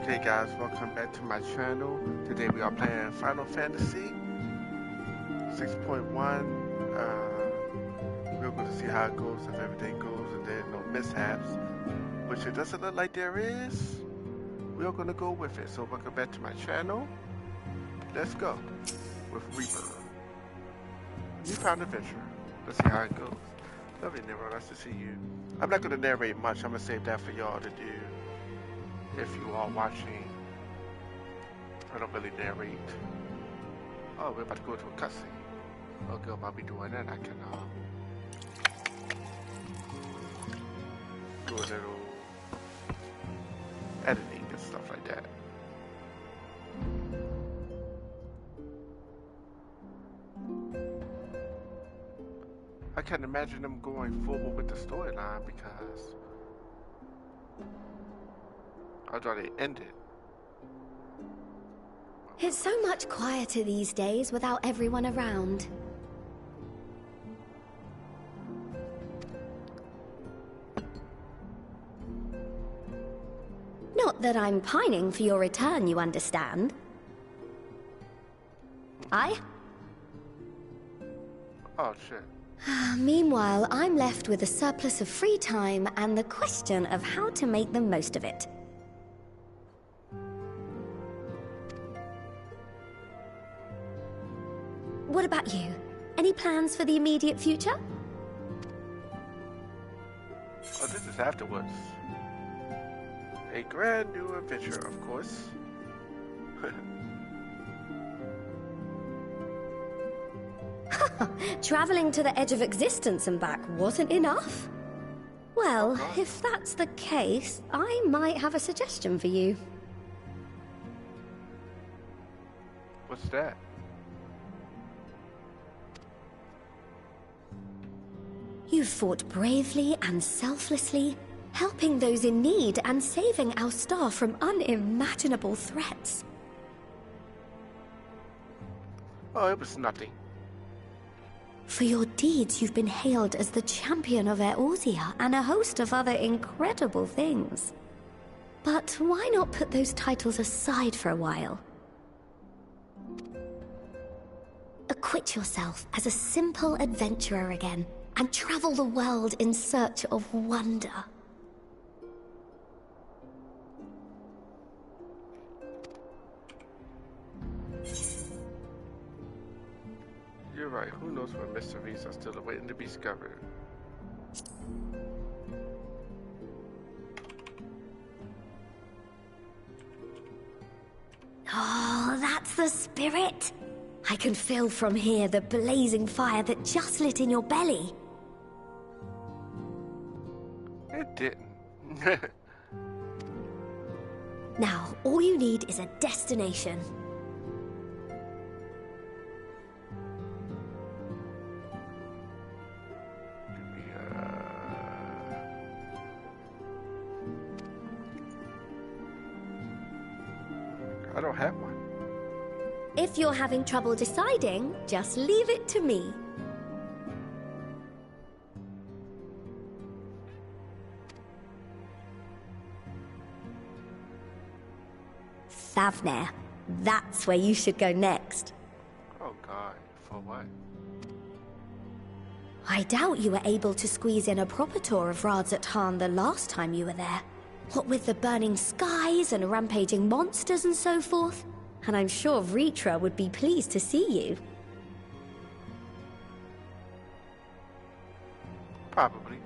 Hey guys, welcome back to my channel. Today we are playing Final Fantasy 6.1. We're going to see how it goes, if everything goes and there are no mishaps, which it doesn't look like there is. We are going to go with it. So welcome back to my channel. Let's go with Reaper. Newfound adventure. Let's see how it goes. Lovely Nero, nice to see you. I'm not going to narrate much. I'm going to save that for y'all to do. If you are watching, I don't really narrate. Oh, we're about to go to a cutscene. Okay, while we doing that, I can do a little editing and stuff like that. I can't imagine them going forward with the storyline because I thought it ended. It's so much quieter these days without everyone around. Not that I'm pining for your return, you understand. Aye? Oh, shit. Meanwhile, I'm left with a surplus of free time and the question of how to make the most of it. What about you? Any plans for the immediate future? Oh, this is afterwards. A grand new adventure, of course. Traveling to the edge of existence and back wasn't enough? Well, if that's the case, I might have a suggestion for you. What's that? You've fought bravely and selflessly, helping those in need and saving our star from unimaginable threats. Oh, it was nothing. For your deeds, you've been hailed as the champion of Eorzea and a host of other incredible things. But why not put those titles aside for a while? Acquit yourself as a simple adventurer again, and travel the world in search of wonder. You're right, who knows what mysteries are still awaiting to be discovered. Oh, that's the spirit! I can feel from here the blazing fire that just lit in your belly. It didn't. Now, all you need is a destination. I don't have one. If you're having trouble deciding, just leave it to me. Thavnair. That's where you should go next. Oh god, for what? I doubt you were able to squeeze in a proper tour of Radzat the last time you were there. What with the burning skies and rampaging monsters and so forth. And I'm sure Ritra would be pleased to see you. Probably.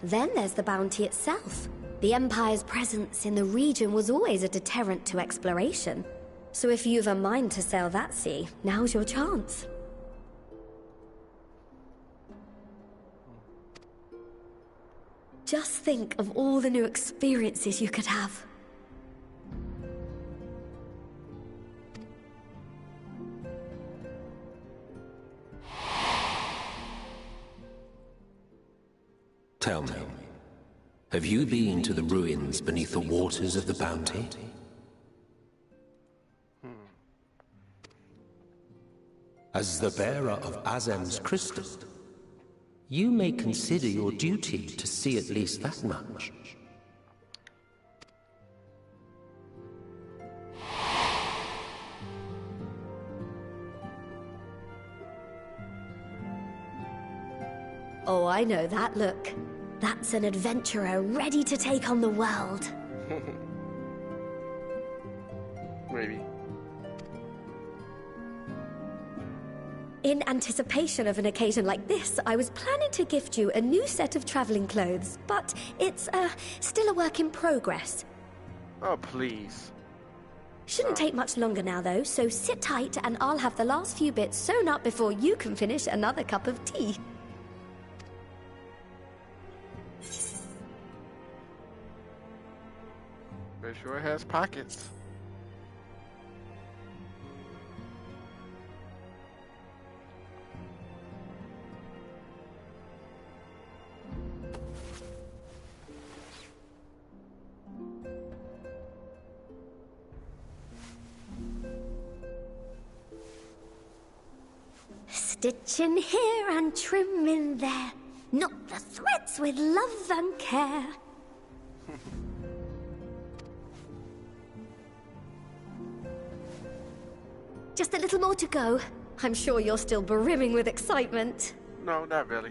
Then there's the bounty itself. The Empire's presence in the region was always a deterrent to exploration. So if you've a mind to sail that sea, now's your chance. Just think of all the new experiences you could have. Tell me, have you been to the ruins beneath the waters of the Bounty? As the bearer of Azem's crystal, you may consider your duty to see at least that much. Oh, I know that look. That's an adventurer ready to take on the world. Maybe. In anticipation of an occasion like this, I was planning to gift you a new set of traveling clothes, but it's, still a work in progress. Oh, please. Shouldn't take much longer now, though, so sit tight and I'll have the last few bits sewn up before you can finish another cup of tea. It sure has pockets. Stitch in here and trim in there. Knot the threads with love and care. Just a little more to go. I'm sure you're still brimming with excitement. No, not really.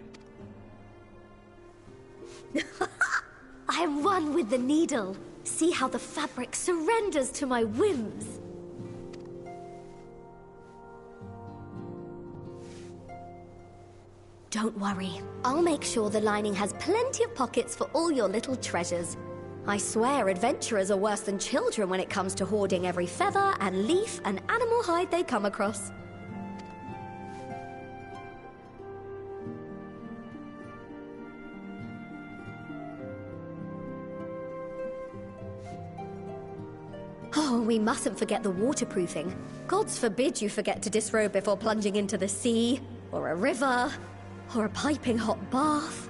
I am one with the needle. See how the fabric surrenders to my whims. Don't worry. I'll make sure the lining has plenty of pockets for all your little treasures. I swear adventurers are worse than children when it comes to hoarding every feather and leaf and animal hide they come across. Oh, we mustn't forget the waterproofing. Gods forbid you forget to disrobe before plunging into the sea, or a river, or a piping hot bath.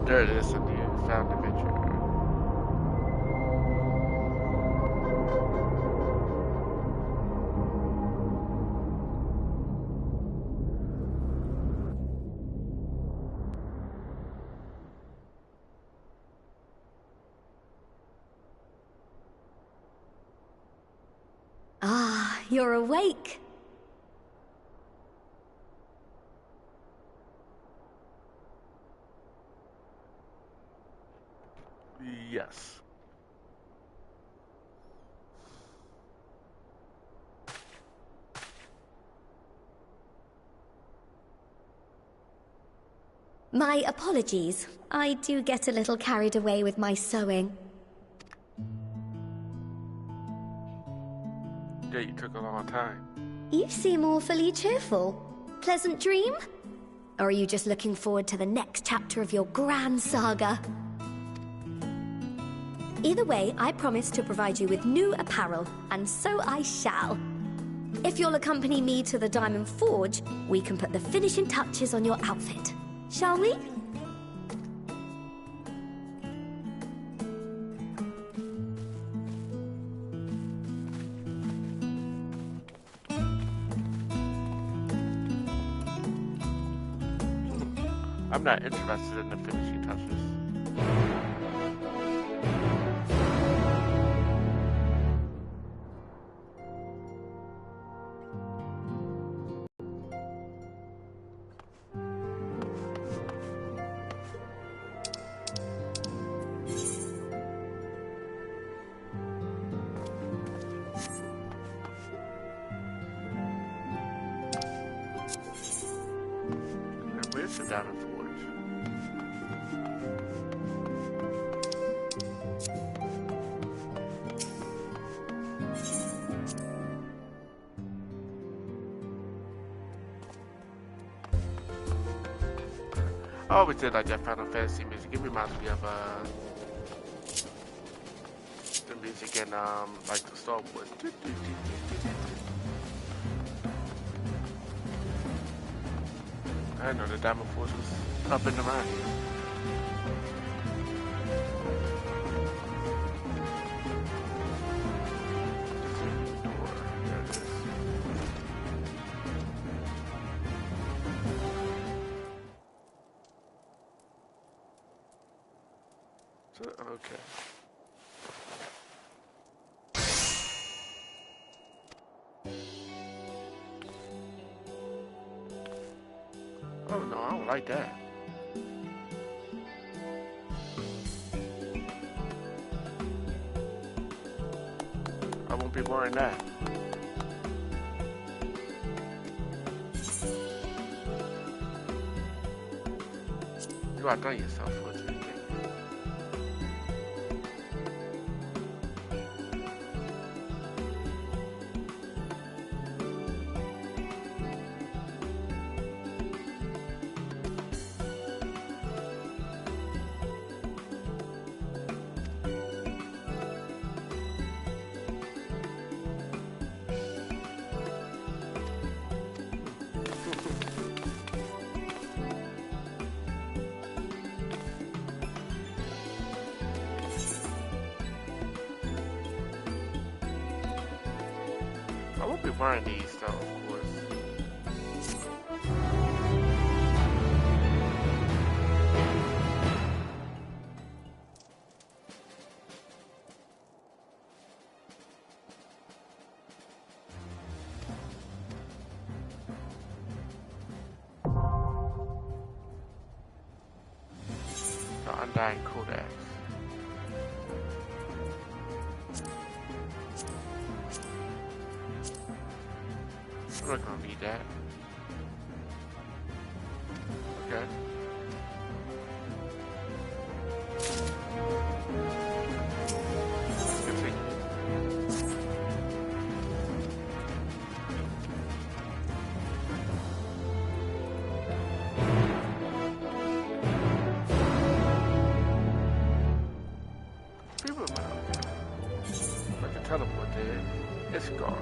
There it is, a Newfound adventure. Ah, you're awake. Yes. My apologies. I do get a little carried away with my sewing. Yeah, you took a long time. You seem awfully cheerful. Pleasant dream? Or are you just looking forward to the next chapter of your grand saga? Either way, I promise to provide you with new apparel, and so I shall. If you'll accompany me to the Diamond Forge, we can put the finishing touches on your outfit. Shall we? I'm not interested in the finishing touches. Where's the Diamond Forge? I always did like that Final Fantasy music. It reminds me of the music in like the Star Wars. I didn't know the Diamond Force was up in the mine. Okay. Oh no, I don't like that. I won't be wearing that. You outdone yourself for it. I won't be wearing these though, of course. The Undying Codex. I'm not gonna read that. Okay. Continue. People might I can teleport there. It's guard.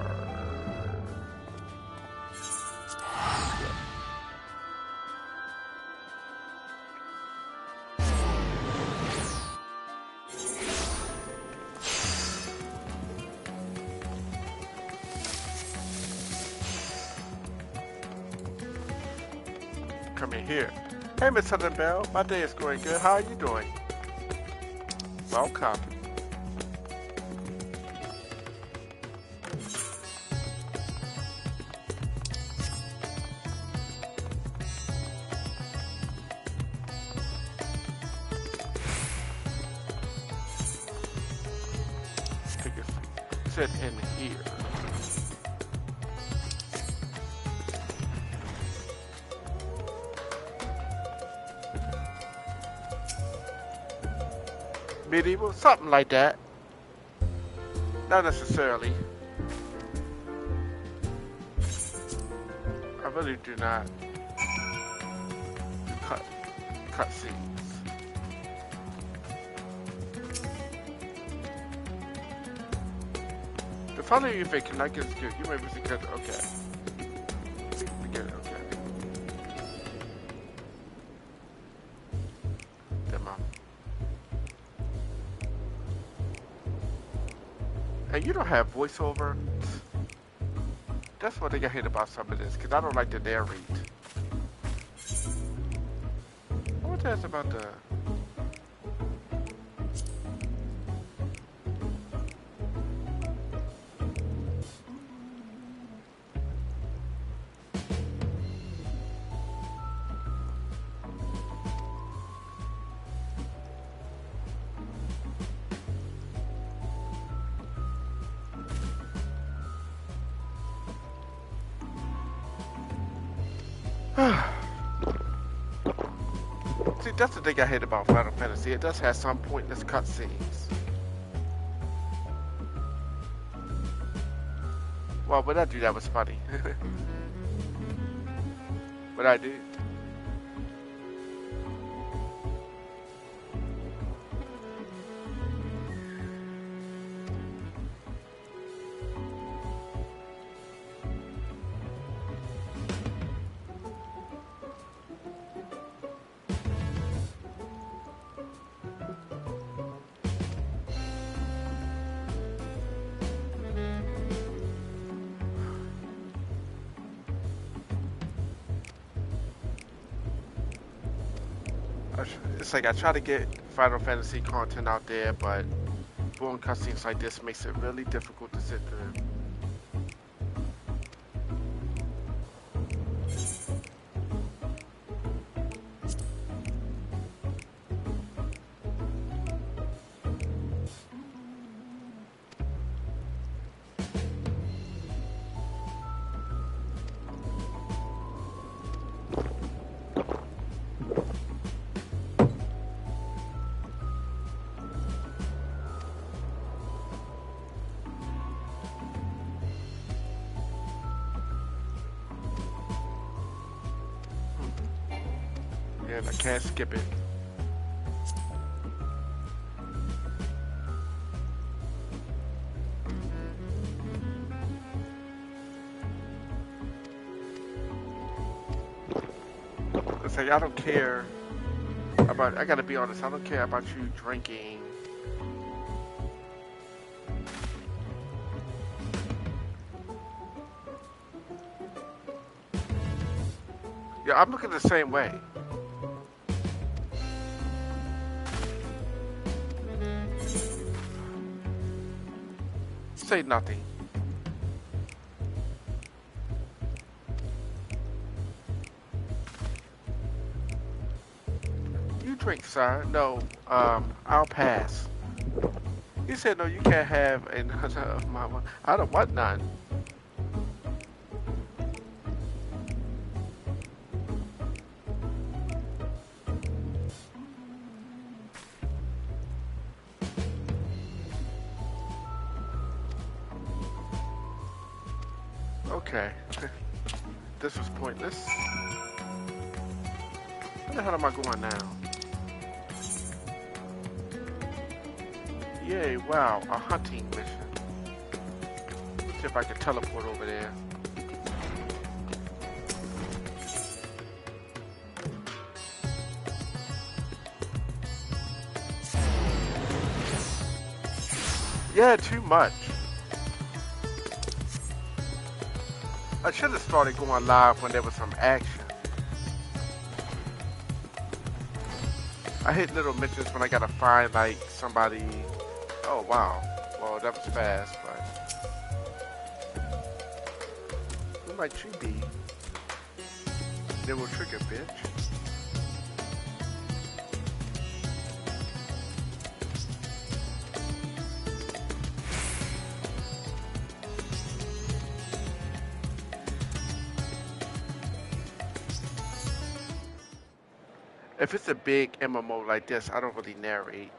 Come in here. Hey, Miss Southern Belle. My day is going good. How are you doing? Welcome. Take a seat. Sit in here. Medieval? Something like that. Not necessarily. I really do not cut scenes. The following you think can I get good. You may be good. Okay. Forget it, okay. And you don't have voiceover. That's one thing I hate about some of this, because I don't like to narrate. I want to ask about the... See, that's the thing I hate about Final Fantasy. It does have some pointless cutscenes. Well, when I do that was funny. What I do? It's like I try to get Final Fantasy content out there, but doing cutscenes like this makes it really difficult to sit through. And I can't skip it. It's like I don't care about, I gotta be honest, I don't care about you drinking. Yeah, I'm looking the same way. Say nothing. You drink, sir. No, I'll pass. He said, no, you can't have another of my... I don't want none. Okay. This was pointless. Where the hell am I going now? Yay, wow, a hunting mission. See if I can teleport over there. Yeah, too much. I should have started going live when there was some action. I hit little missions when I gotta find like somebody. Oh wow, well that was fast, but who might you be? They will trigger, bitch. If it's a big MMO like this, I don't really narrate.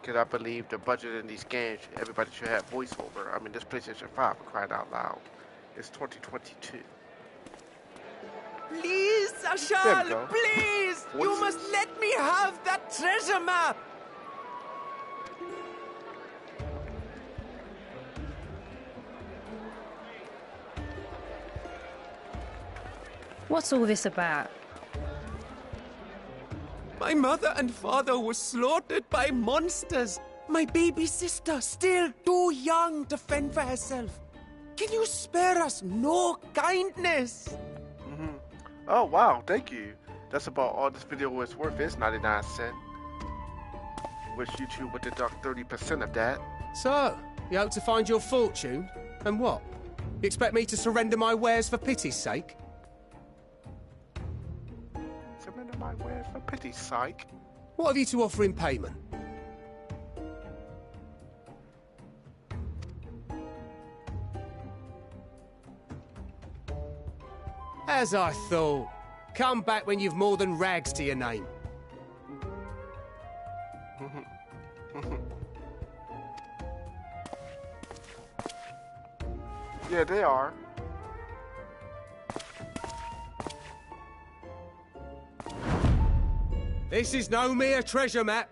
Because I believe the budget in these games, everybody should have voiceover. I mean, this PlayStation 5, for crying out loud. It's 2022. Please, Ashal, please! Voices. You must let me have that treasure map! What's all this about? My mother and father were slaughtered by monsters. My baby sister, still too young to fend for herself. Can you spare us no kindness? Oh, wow, thank you. That's about all this video was worth. It's 99 cents. Wish YouTube would deduct 30% of that. So, you hope to find your fortune? And what? You expect me to surrender my wares for pity's sake? Surrender my wares for pity's sake. What have you to offer in payment? As I thought. Come back when you've more than rags to your name. Yeah, they are. This is no mere treasure map.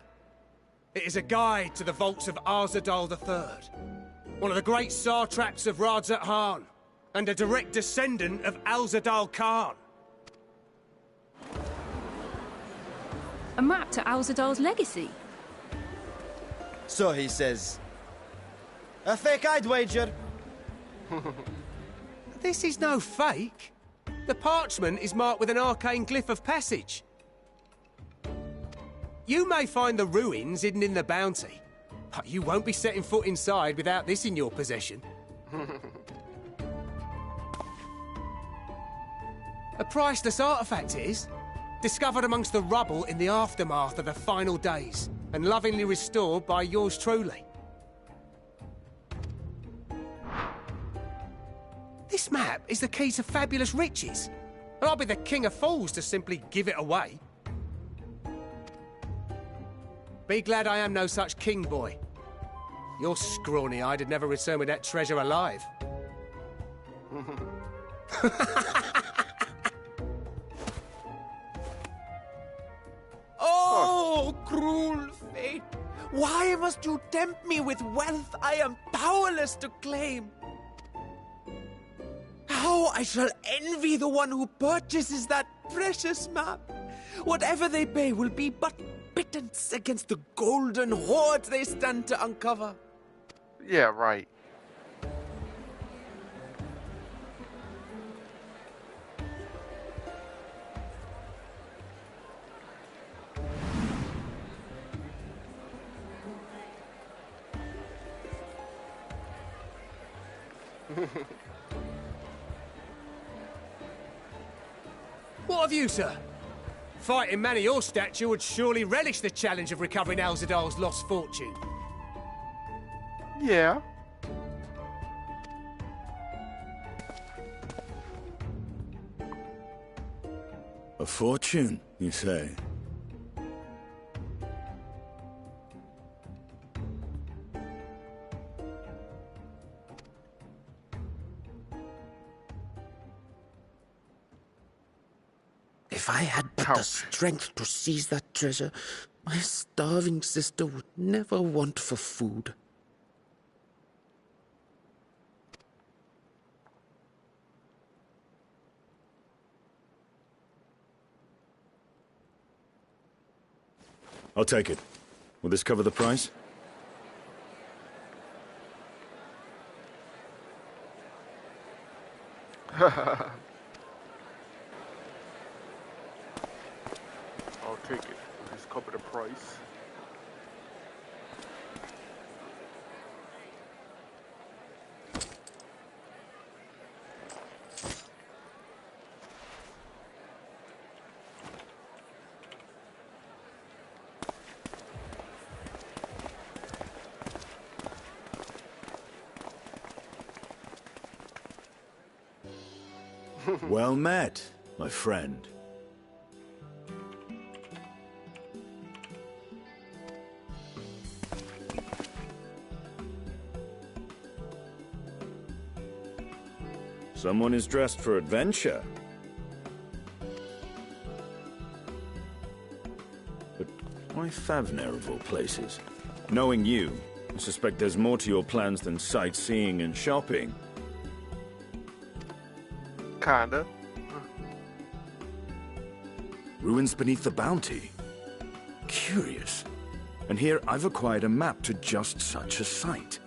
It is a guide to the vaults of Arzadal III, one of the great satraps of Radzat Han, and a direct descendant of Alzadal Khan. A map to Alzadal's legacy? So he says. A fake, I'd wager. This is no fake. The parchment is marked with an arcane glyph of passage. You may find the ruins hidden in the bounty, but you won't be setting foot inside without this in your possession. A priceless artifact it is, discovered amongst the rubble in the aftermath of the final days, and lovingly restored by yours truly. This map is the key to fabulous riches, and I'll be the king of fools to simply give it away. Be glad I am no such king, boy. Your scrawny-eyed had never return with that treasure alive. Oh, cruel fate! Why must you tempt me with wealth I am powerless to claim? How I shall envy the one who purchases that precious map! Whatever they pay will be but pittance against the golden hoard they stand to uncover. Yeah, right. What of you, sir? Fighting man of your stature would surely relish the challenge of recovering Alzadal's lost fortune. Yeah. A fortune, you say? If I had but the strength to seize that treasure, my starving sister would never want for food. I'll take it. Will this cover the price? I'll take it. Just cover the price. Well met, my friend. Someone is dressed for adventure. But why Favner of all places? Knowing you, I suspect there's more to your plans than sightseeing and shopping. Kinda. Ruins beneath the bounty. Curious. And here I've acquired a map to just such a site.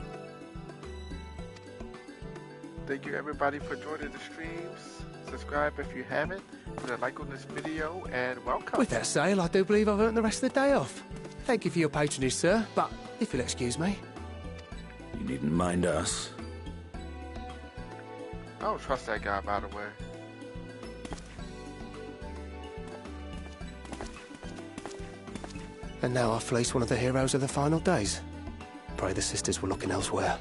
Thank you everybody for joining the streams. Subscribe if you haven't. Put a like on this video and welcome. With that sale, I do believe I've earned the rest of the day off. Thank you for your patronage, sir, but if you'll excuse me. You needn't mind us. I don't trust that guy, by the way. And now I've fleeced one of the heroes of the final days. Pray the sisters were looking elsewhere.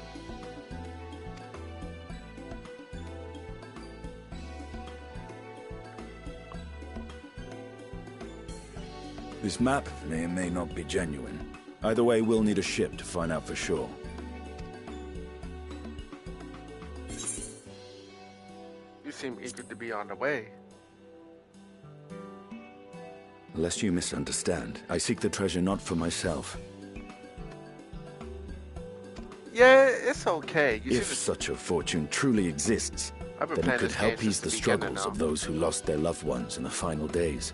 This map may or may not be genuine. Either way, we'll need a ship to find out for sure. You seem eager to be on the way. Lest you misunderstand, I seek the treasure not for myself. Yeah, it's okay. You If such a fortune truly exists, I've been then it playing could this help game ease since the the beginning struggles now. of those who lost their loved ones in the final days.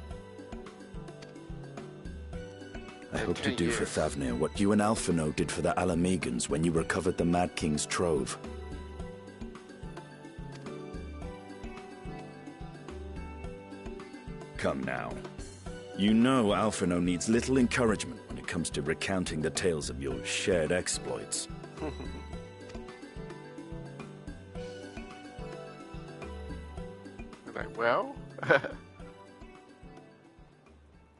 I In hope to 10 do for years. Thavnir what you and Alphino did for the Alamegans when you recovered the Mad King's trove. Come now. You know Alphino needs little encouragement when it comes to recounting the tales of your shared exploits. Like, well...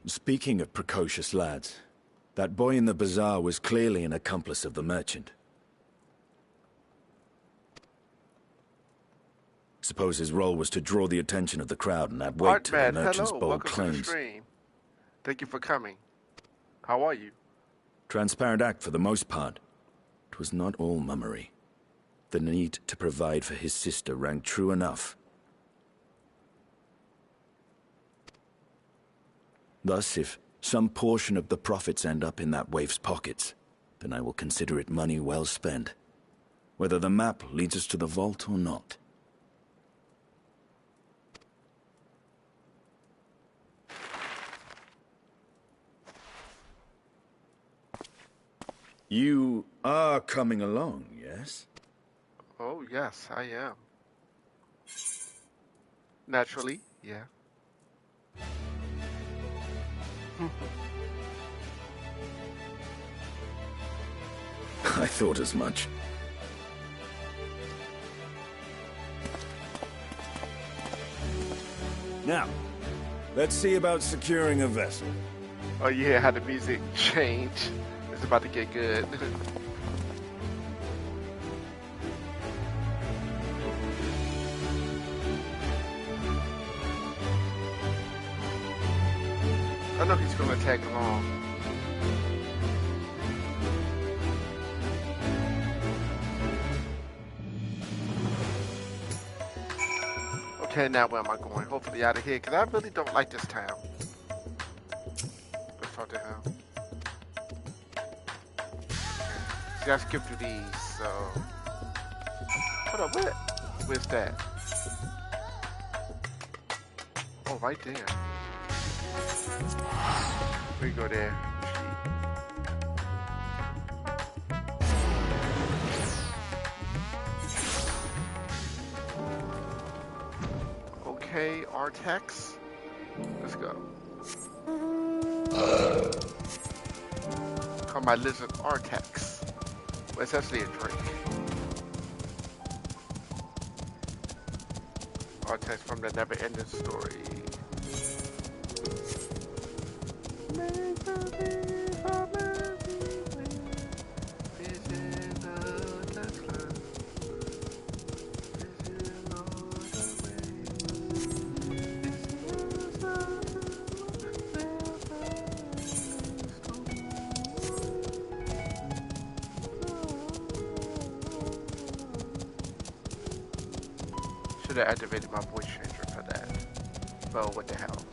Speaking of precocious lads, that boy in the bazaar was clearly an accomplice of the merchant. Suppose his role was to draw the attention of the crowd and add weight to the merchant's hello. bold Welcome claims. to the stream. Thank you for coming. How are you? Transparent act for the most part. It was not all mummery. The need to provide for his sister rang true enough. Thus, if some portion of the profits end up in that waif's pockets, then I will consider it money well spent, whether the map leads us to the vault or not. You are coming along, yes? Oh, yes, I am. Naturally, yeah. I thought as much. Now, let's see about securing a vessel. Oh yeah, how the music changed. It's about to get good. I know he's gonna tag along. Okay, now where am I going? Hopefully out of here, because I really don't like this town. Let's talk to him. You gotta skip through these, so... Hold up, where's that? Oh, right there. We go there. Okay, Artex. Let's go. Call my lizard Artex. Well, it's actually a drink. Artex from the Never-Ending Story. Should have activated my voice changer for that. Well, what the hell.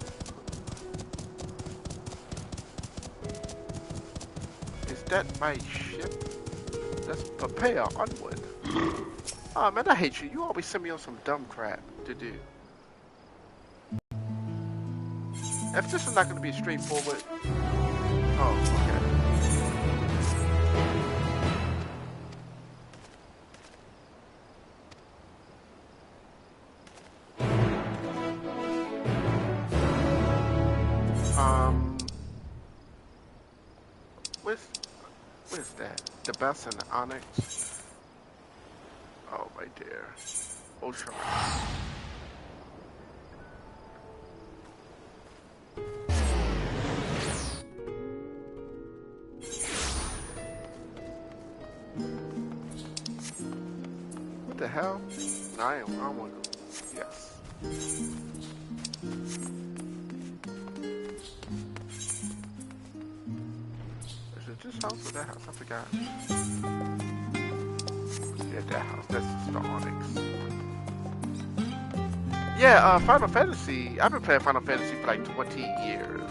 Is that my ship? Let's prepare onward. Oh man, I hate you. You always send me on some dumb crap to do. If this is not going to be straightforward... Oh, okay. Where's that? The best and the onyx? Oh, right there. Ultra. What the hell? No, I don't want to. Yes. This house or that house? I forgot. Yeah, that house. That's just the Onyx. Yeah, Final Fantasy. I've been playing Final Fantasy for like 20 years.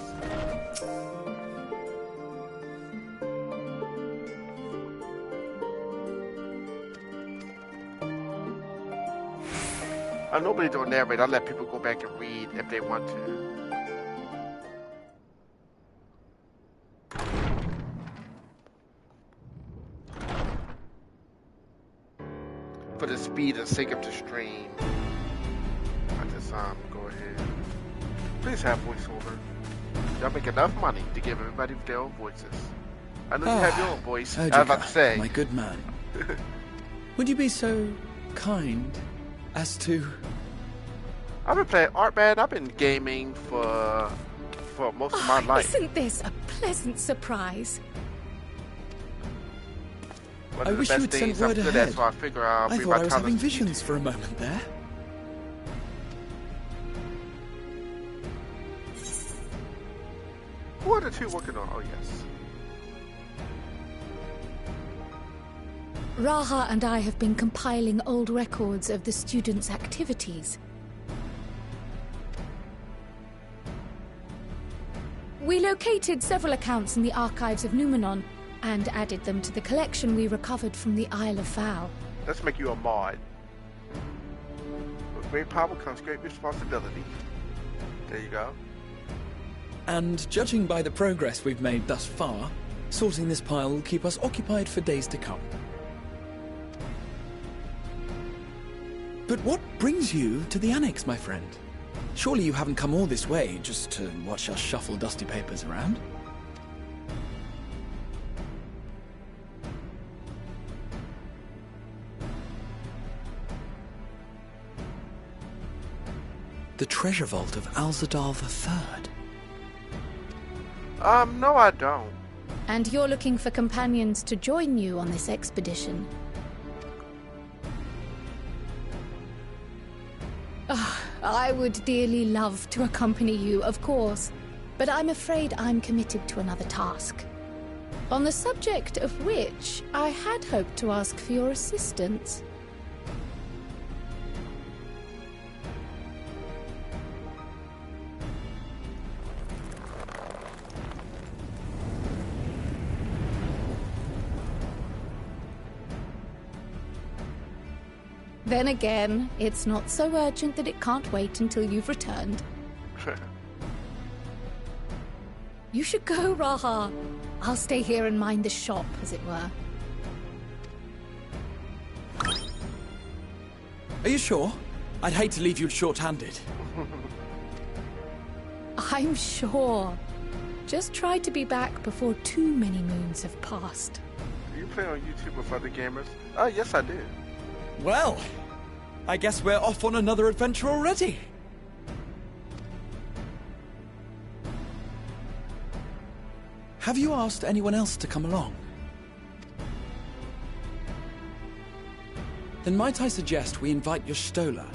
I normally don't narrate. I let people go back and read if they want to. For the speed and sake of the stream, I just go ahead. Please have voiceover. Y'all make enough money to give everybody their own voices. I know you have your own voice. I was about to say. My good man. Would you be so kind as to... I've been playing Art, man. I've been gaming for most of my life. Isn't this a pleasant surprise? I wish you had sent word ahead. So I figure I'll I bring thought my I was talents having to visions YouTube. for a moment there. Who are the two working on? Oh, yes. Raha and I have been compiling old records of the students' activities. We located several accounts in the archives of Numenon and added them to the collection we recovered from the Isle of Fowl. Let's make you a mod. With great power comes great responsibility. There you go. And judging by the progress we've made thus far, sorting this pile will keep us occupied for days to come. But what brings you to the Annex, my friend? Surely you haven't come all this way just to watch us shuffle dusty papers around? The treasure vault of Alzadal III. No, I don't. And you're looking for companions to join you on this expedition. I would dearly love to accompany you, of course, but I'm afraid I'm committed to another task. On the subject of which, I had hoped to ask for your assistance. Then again, it's not so urgent that it can't wait until you've returned. You should go, Raha. I'll stay here and mind the shop, as it were. Are you sure? I'd hate to leave you short-handed. I'm sure. Just try to be back before too many moons have passed. Do you play on YouTube with other gamers? Oh, yes, I do. Well, I guess we're off on another adventure already. Have you asked anyone else to come along? Then might I suggest we invite your Stola?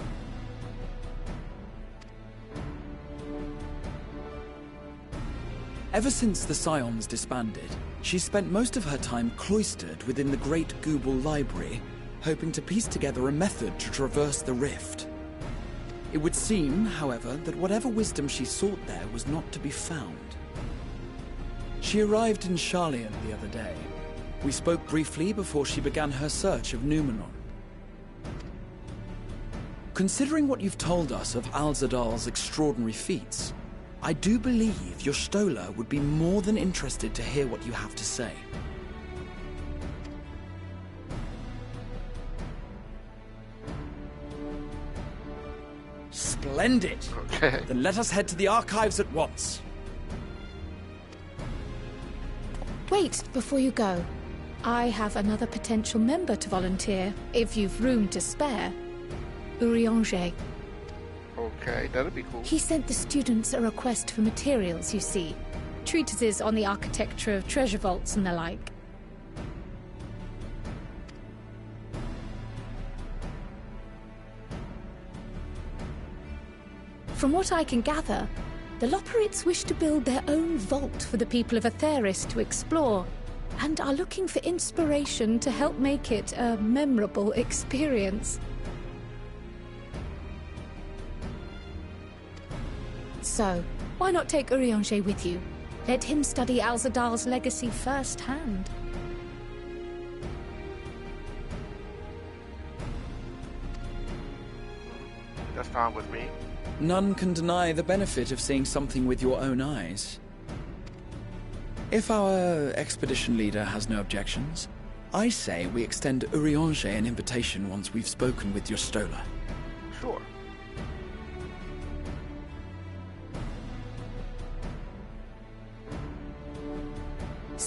Ever since the Scions disbanded, she's spent most of her time cloistered within the Great Gooble Library, hoping to piece together a method to traverse the rift. It would seem, however, that whatever wisdom she sought there was not to be found. She arrived in Charlian the other day. We spoke briefly before she began her search of Numenon. Considering what you've told us of Alzadal's extraordinary feats, I do believe your Stola would be more than interested to hear what you have to say. Splendid! Okay. Then let us head to the archives at once. Wait, before you go. I have another potential member to volunteer, if you've room to spare. Urianger. Okay, that'll be cool. He sent the students a request for materials, you see. Treatises on the architecture of treasure vaults and the like. From what I can gather, the Loperites wish to build their own vault for the people of Aetheris to explore, and are looking for inspiration to help make it a memorable experience. So, why not take Urianger with you? Let him study Alzadal's legacy firsthand. That's fine with me. None can deny the benefit of seeing something with your own eyes. If our expedition leader has no objections, I say we extend Urianger an invitation once we've spoken with your Stola. Sure.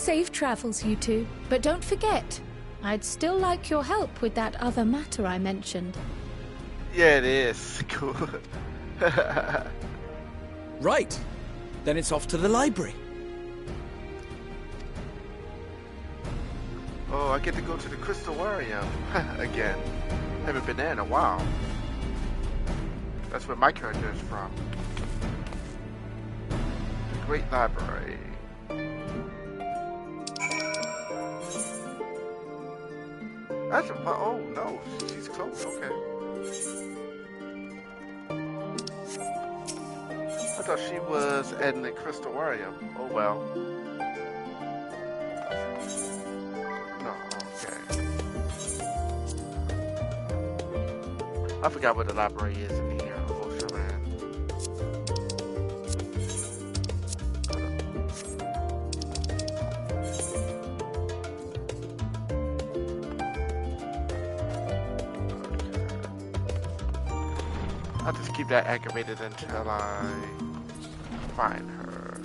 Safe travels, you two. But don't forget, I'd still like your help with that other matter I mentioned. Yeah, it is. Cool. Right. Then it's off to the library. Oh, I get to go to the Crystallarium again. Haven't been there in a while. That's where my character is from. The Great Library. That's a, oh no, she's close. Okay. I thought she was in the Crystallarium. Oh well. No, okay. I forgot what the library is in here. Oh, sure, man. I'll just keep that activated until I find her.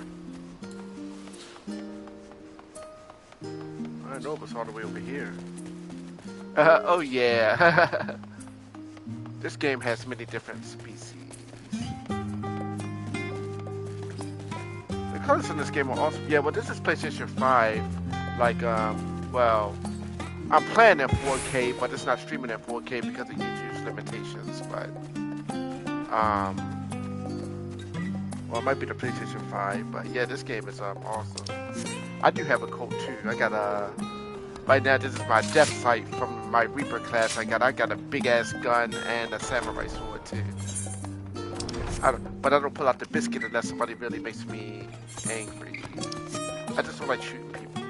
I know it was all the way over here. Oh yeah. This game has many different species. The colors in this game are awesome. Yeah, well, this is PlayStation 5. Like, well, I'm playing in 4K, but it's not streaming in 4K because of YouTube's limitations. But, well, it might be the PlayStation 5. But yeah, this game is awesome. I do have a code too. I got a. Right now, this is my death sight from my Reaper class. I got a big ass gun and a samurai sword too. But I don't pull out the biscuit unless somebody really makes me angry. I just don't like shooting people.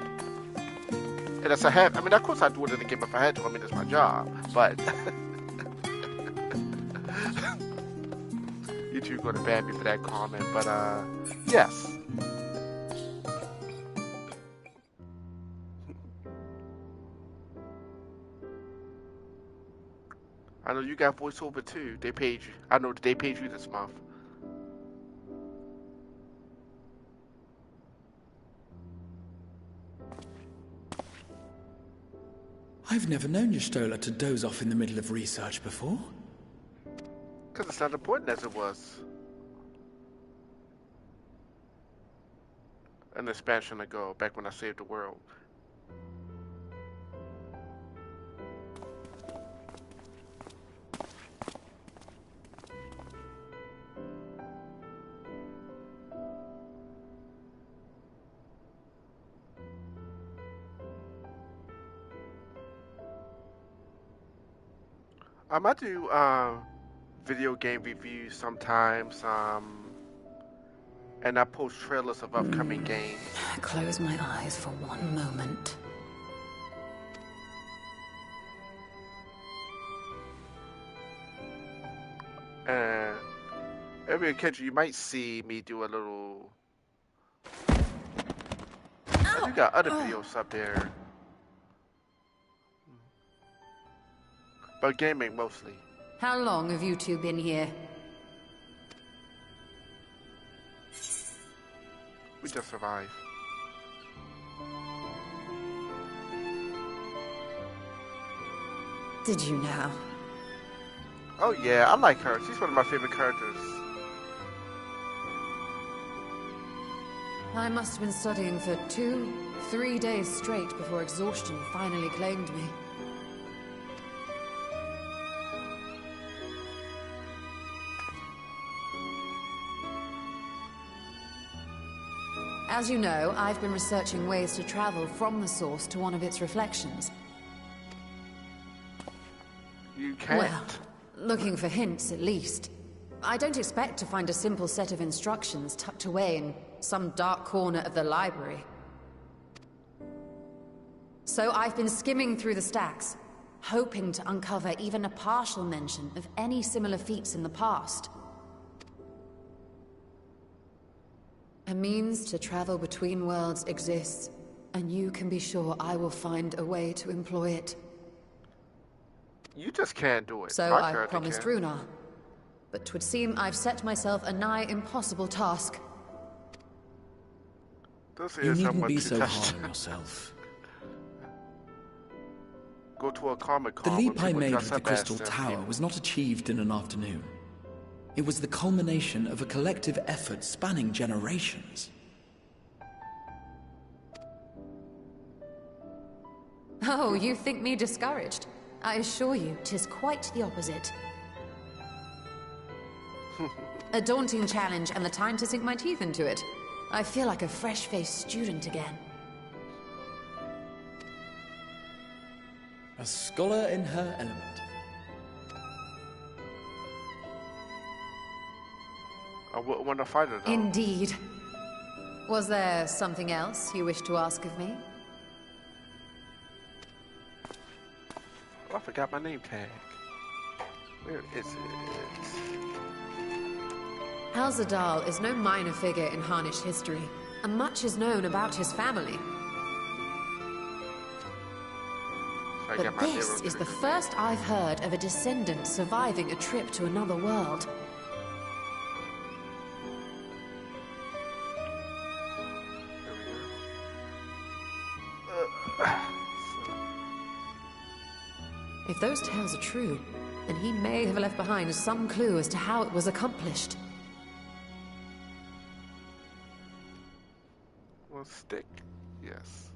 And that's I mean, of course I'd do it in the game if I had to. I mean, it's my job. But you two are gonna ban me for that comment. But yes. I know you got voiceover too. They paid you. I know they paid you this month. I've never known Y'shtola to doze off in the middle of research before. Because it's not important as it was. An expansion ago, back when I saved the world. I do video game reviews sometimes, and I post trailers of upcoming games. Close my eyes for one moment. And every occasion you might see me do a little. I do got other videos up there. But gaming mostly. How long have you two been here? We just survived. Did you now? Oh yeah, I like her. She's one of my favorite characters. I must have been studying for 2-3 days straight before exhaustion finally claimed me. As you know, I've been researching ways to travel from the source to one of its reflections. You can't. Well, looking for hints at least. I don't expect to find a simple set of instructions tucked away in some dark corner of the library. So I've been skimming through the stacks, hoping to uncover even a partial mention of any similar feats in the past. A means to travel between worlds exists, and you can be sure I will find a way to employ it. You just can't do it. So I promised Runar. But 'twould seem I've set myself a nigh impossible task. This You is needn't someone be to so touch. hard on yourself. Go to a Comic The Con. leap I made with the Crystal Tower was not achieved in an afternoon. It was the culmination of a collective effort spanning generations. Oh, you think me discouraged? I assure you, 'tis quite the opposite. A daunting challenge and the time to sink my teeth into it. I feel like a fresh-faced student again. A scholar in her element. I wouldn't want to fight her though. Indeed. Was there something else you wish to ask of me? Oh, I forgot my name tag. Where is it? Alzadal is no minor figure in Harnish history, and much is known about his family. So I But got my this Nero is the trigger. first I've heard of a descendant surviving a trip to another world. There we go. If those tales are true, then he may have left behind some clue as to how it was accomplished. Well, stick. Yes.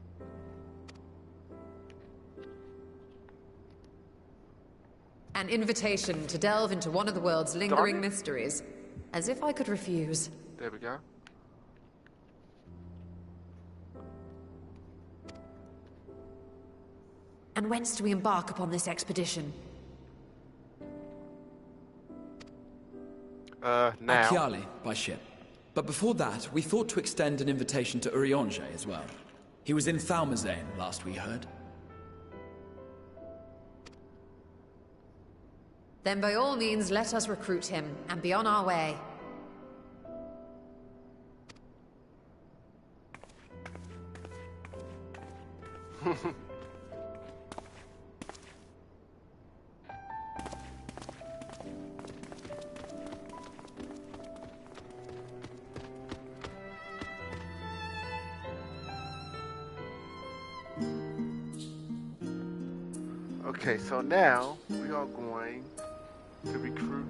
An invitation to delve into one of the world's lingering mysteries. As if I could refuse. There we go. And whence do we embark upon this expedition? Now. Achiali, by ship. But before that, we thought to extend an invitation to Urianger as well. He was in Thalmazane, last we heard. Then by all means, let us recruit him, and be on our way. Okay, so now we are going to recruit.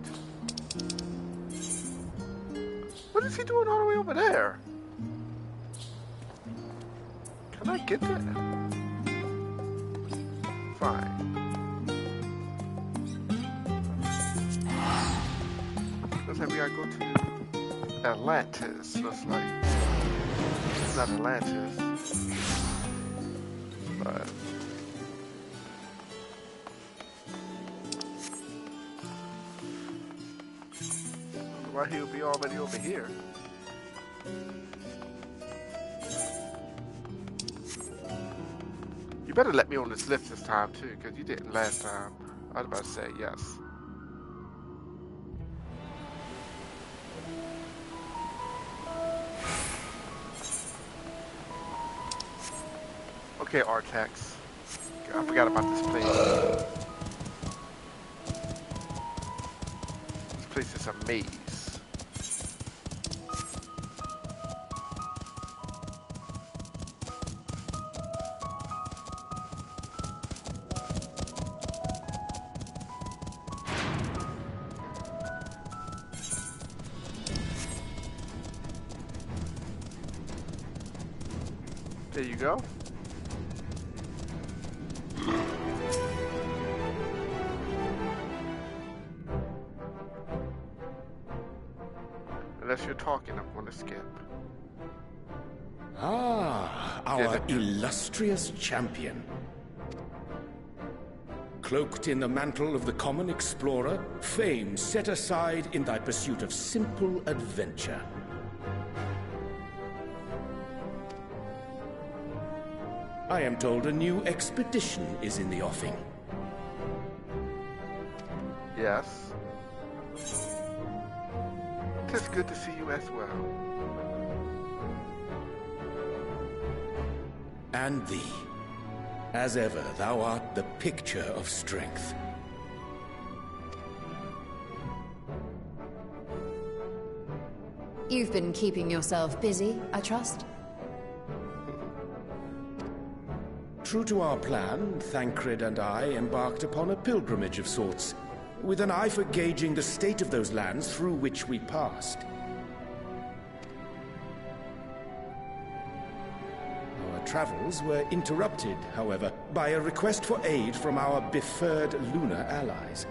What is he doing all the way over there? Can I get there? Fine. Looks like we gotta go to Atlantis. Looks like it's not Atlantis, but. Why he'll be already over here? You better let me on this list this time too, because you didn't last time. I was about to say yes. Okay, Artax. I forgot about this place. This place is a maze. There you go. Unless you're talking, I'm going to skip. Ah, our illustrious champion. Cloaked in the mantle of the common explorer, fame set aside in thy pursuit of simple adventure. I am told a new expedition is in the offing. Yes. It's good to see you as well. And thee. As ever, thou art the picture of strength. You've been keeping yourself busy, I trust? True to our plan, Thancred and I embarked upon a pilgrimage of sorts, with an eye for gauging the state of those lands through which we passed. Our travels were interrupted, however, by a request for aid from our befurred lunar allies.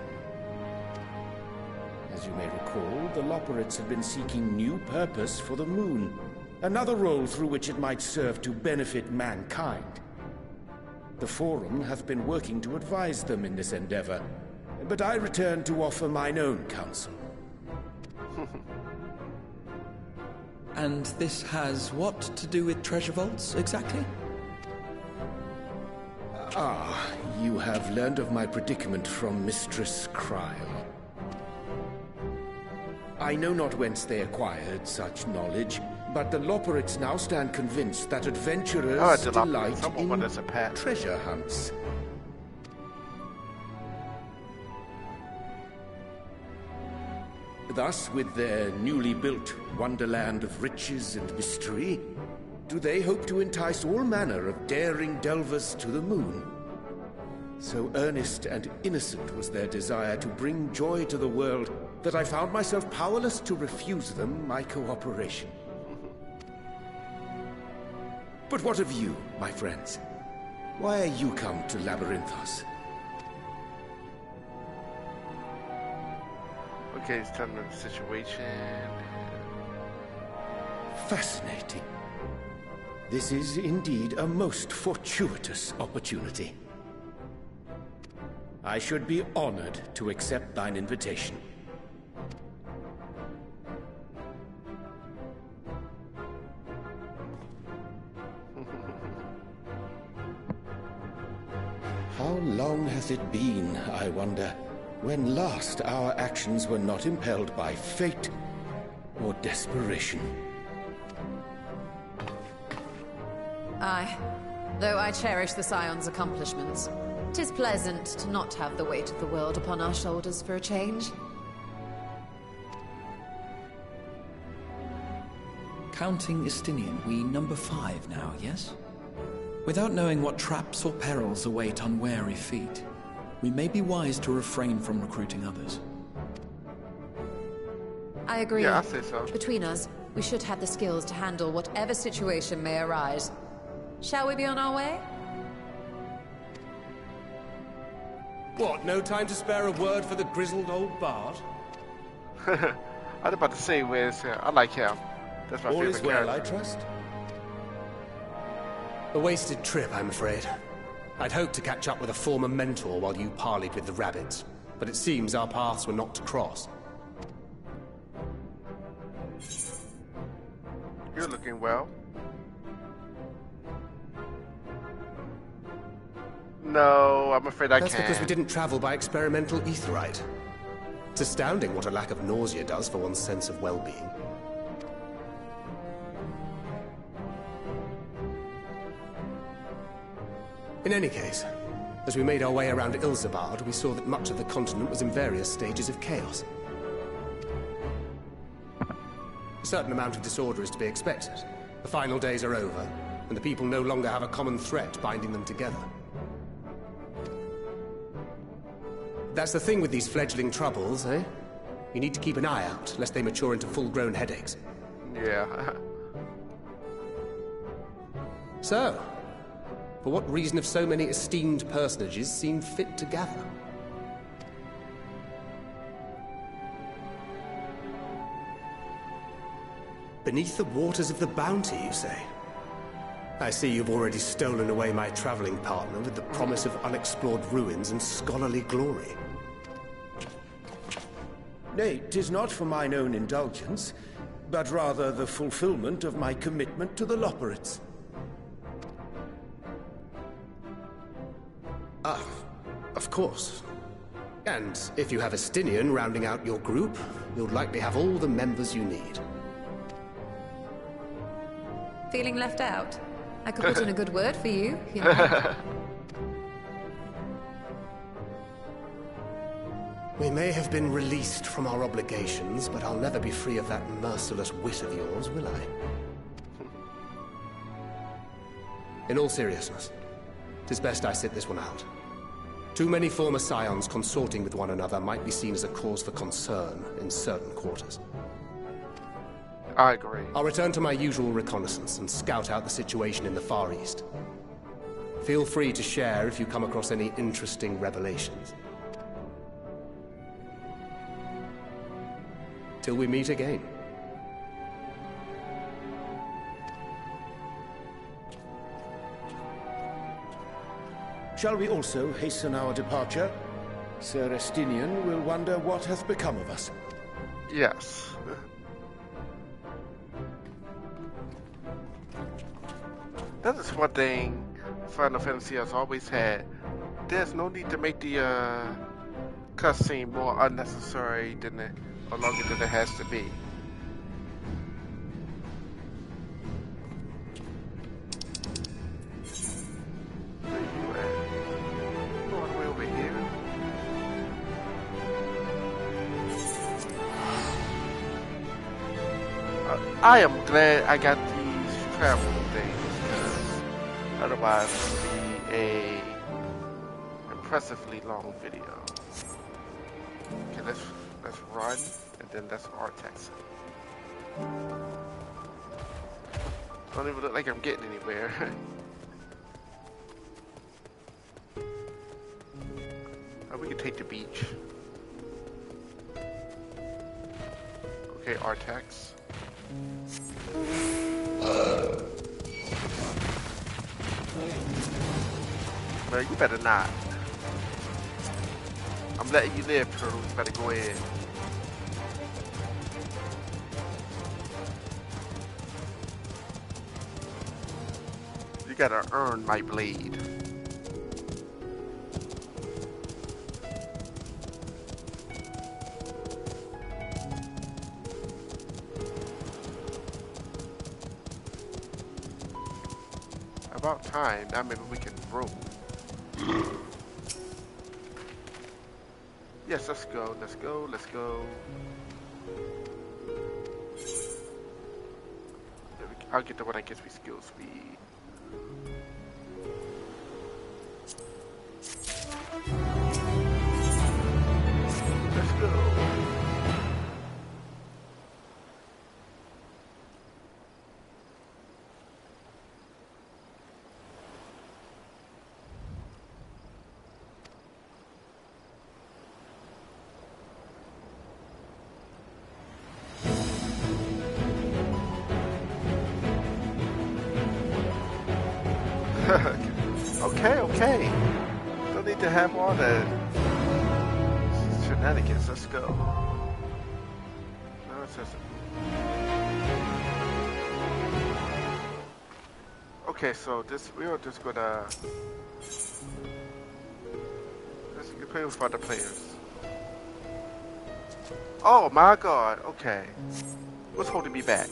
As you may recall, the Loporrits had been seeking new purpose for the moon, another role through which it might serve to benefit mankind. The Forum hath been working to advise them in this endeavor, but I return to offer mine own counsel. And this has what to do with treasure vaults, exactly? Ah, you have learned of my predicament from Mistress Cryle. I know not whence they acquired such knowledge, but the Loporrits now stand convinced that adventurers delight in treasure hunts. Thus, with their newly built wonderland of riches and mystery, do they hope to entice all manner of daring delvers to the moon. So earnest and innocent was their desire to bring joy to the world that I found myself powerless to refuse them my cooperation. But what of you, my friends? Why are you come to Labyrinthos? Okay, it's telling them the situation. Fascinating. This is indeed a most fortuitous opportunity. I should be honored to accept thine invitation. How long hath it been, I wonder, when last our actions were not impelled by fate or desperation? Aye. Though I cherish the Scions' accomplishments, 'tis pleasant to not have the weight of the world upon our shoulders for a change. Counting Istinian, we number 5 now, yes? Without knowing what traps or perils await unwary feet, we may be wise to refrain from recruiting others. I agree. Yeah, I say so. Between us, we should have the skills to handle whatever situation may arise. Shall we be on our way? What, no time to spare a word for the grizzled old bard? I was about to say, where's I like him. That's my All favorite is well, character. I trust? A wasted trip, I'm afraid. I'd hoped to catch up with a former mentor while you parleyed with the rabbits, but it seems our paths were not to cross. You're looking well. No, I'm afraid I can't. That's because we didn't travel by experimental etherite. It's astounding what a lack of nausea does for one's sense of well-being. In any case, as we made our way around Ilzabard, we saw that much of the continent was in various stages of chaos. A certain amount of disorder is to be expected. The final days are over, and the people no longer have a common threat binding them together. That's the thing with these fledgling troubles, eh? You need to keep an eye out, lest they mature into full-grown headaches. Yeah. So, for what reason have so many esteemed personages seen fit to gather? Beneath the waters of the Bounty, you say? I see you've already stolen away my traveling partner with the promise of unexplored ruins and scholarly glory. Nay, 'tis not for mine own indulgence, but rather the fulfillment of my commitment to the Loporrits. Ah, of course. And if you have Estinian rounding out your group, you'll likely have all the members you need. Feeling left out? I could put in a good word for you, you know. We may have been released from our obligations, but I'll never be free of that merciless wit of yours, will I? In all seriousness, 'Tis best I sit this one out. Too many former Scions consorting with one another might be seen as a cause for concern in certain quarters. I agree. I'll return to my usual reconnaissance and scout out the situation in the Far East. Feel free to share if you come across any interesting revelations. Till we meet again. Shall we also hasten our departure? Sir Estinian will wonder what hath become of us. Yes. That is one thing Final Fantasy has always had. There's no need to make the cutscene more unnecessary than it, or longer than it has to be. Where you at? All the way over here. I am glad I got these travel things, because otherwise it would be a impressively long video. Okay, let's run, and then let's R-text. Don't even look like I'm getting anywhere. Oh, we can take the beach. Okay, R-text. Man, you better not. I'm letting you live, Turtle. You better go ahead. You gotta earn my blade. About time. Now maybe we can roam. Yes, let's go. Let's go. Let's go. I'll get the one that gives me skill speed. Let's go. Okay. Don't need to have all the shenanigans. Let's go. No, it says okay, so we are just gonna let's play with other players. Oh my god, okay. What's holding me back?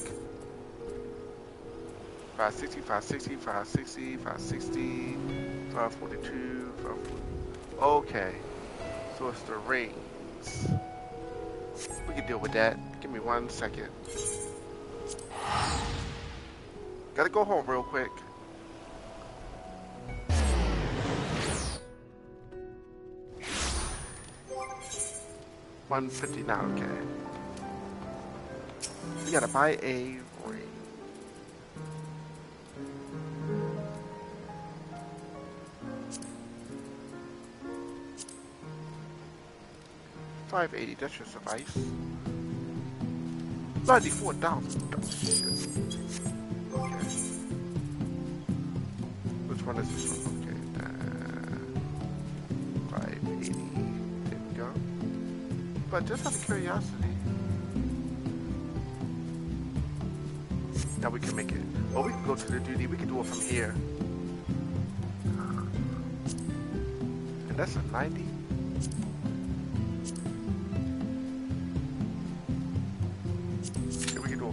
560, 560, 560, 560, 542, 540. Okay. So it's the rings. We can deal with that. Give me 1 second. Gotta go home real quick. $159, okay. We gotta buy a ring. $580, that should suffice. $94,000. Oh, shit. Okay. Which one is this one? Okay. 580. There we go. But just out of curiosity. Now we can make it. Oh, we can go to the duty. We can do it from here. And that's a 90.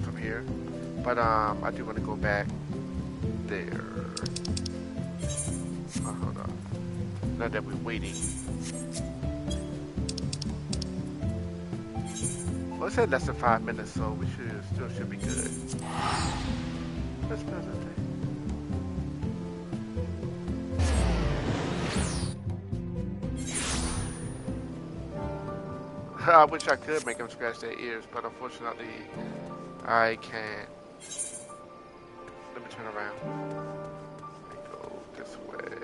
From here, but I do want to go back there. Hold on. Now that we're waiting. Well, it said less than 5 minutes, so we still should be good. Let's build that thing. I wish I could make them scratch their ears, but unfortunately, I can't. Let me turn around. Let me go this way.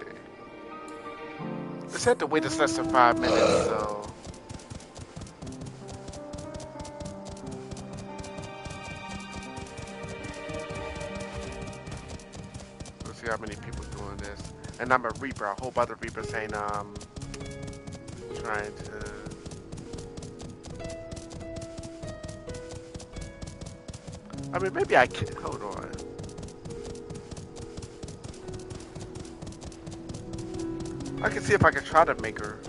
It said the wait is less than 5 minutes, so. Let's see how many people doing this. And I'm a Reaper. I hope other Reapers ain't trying to. I mean, maybe I can. Hold on. I can see if I can try to make her.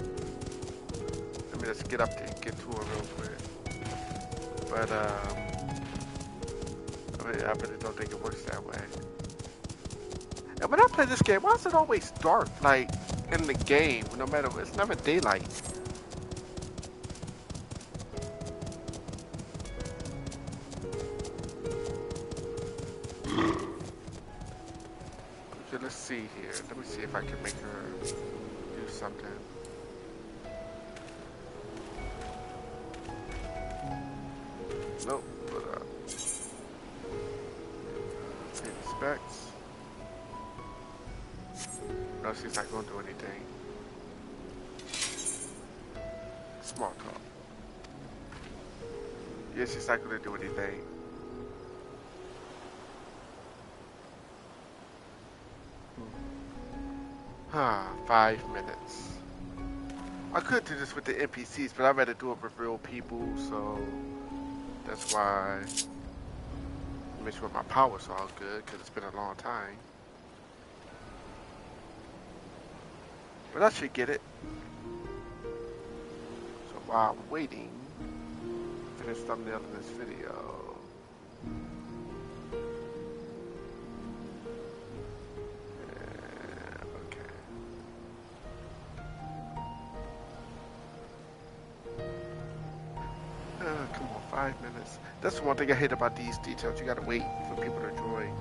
Let me just get up there and get to her real quick. But, I mean, I really don't think it works that way. And when I play this game, why is it always dark? Like, in the game, no matter what, it's never daylight. Okay, let's see here. Let me see if I can make her do something. Nope, but specs. No, she's not gonna do anything. Small talk. Yeah, she's not gonna do anything. Ah, 5 minutes. I could do this with the NPCs, but I'd rather do it with real people, so that's why I make sure my power's all good, because it's been a long time. But I should get it. So while I'm waiting, finish thumbnail in this video. Come on, 5 minutes. That's the one thing I hate about these details. You gotta wait for people to join.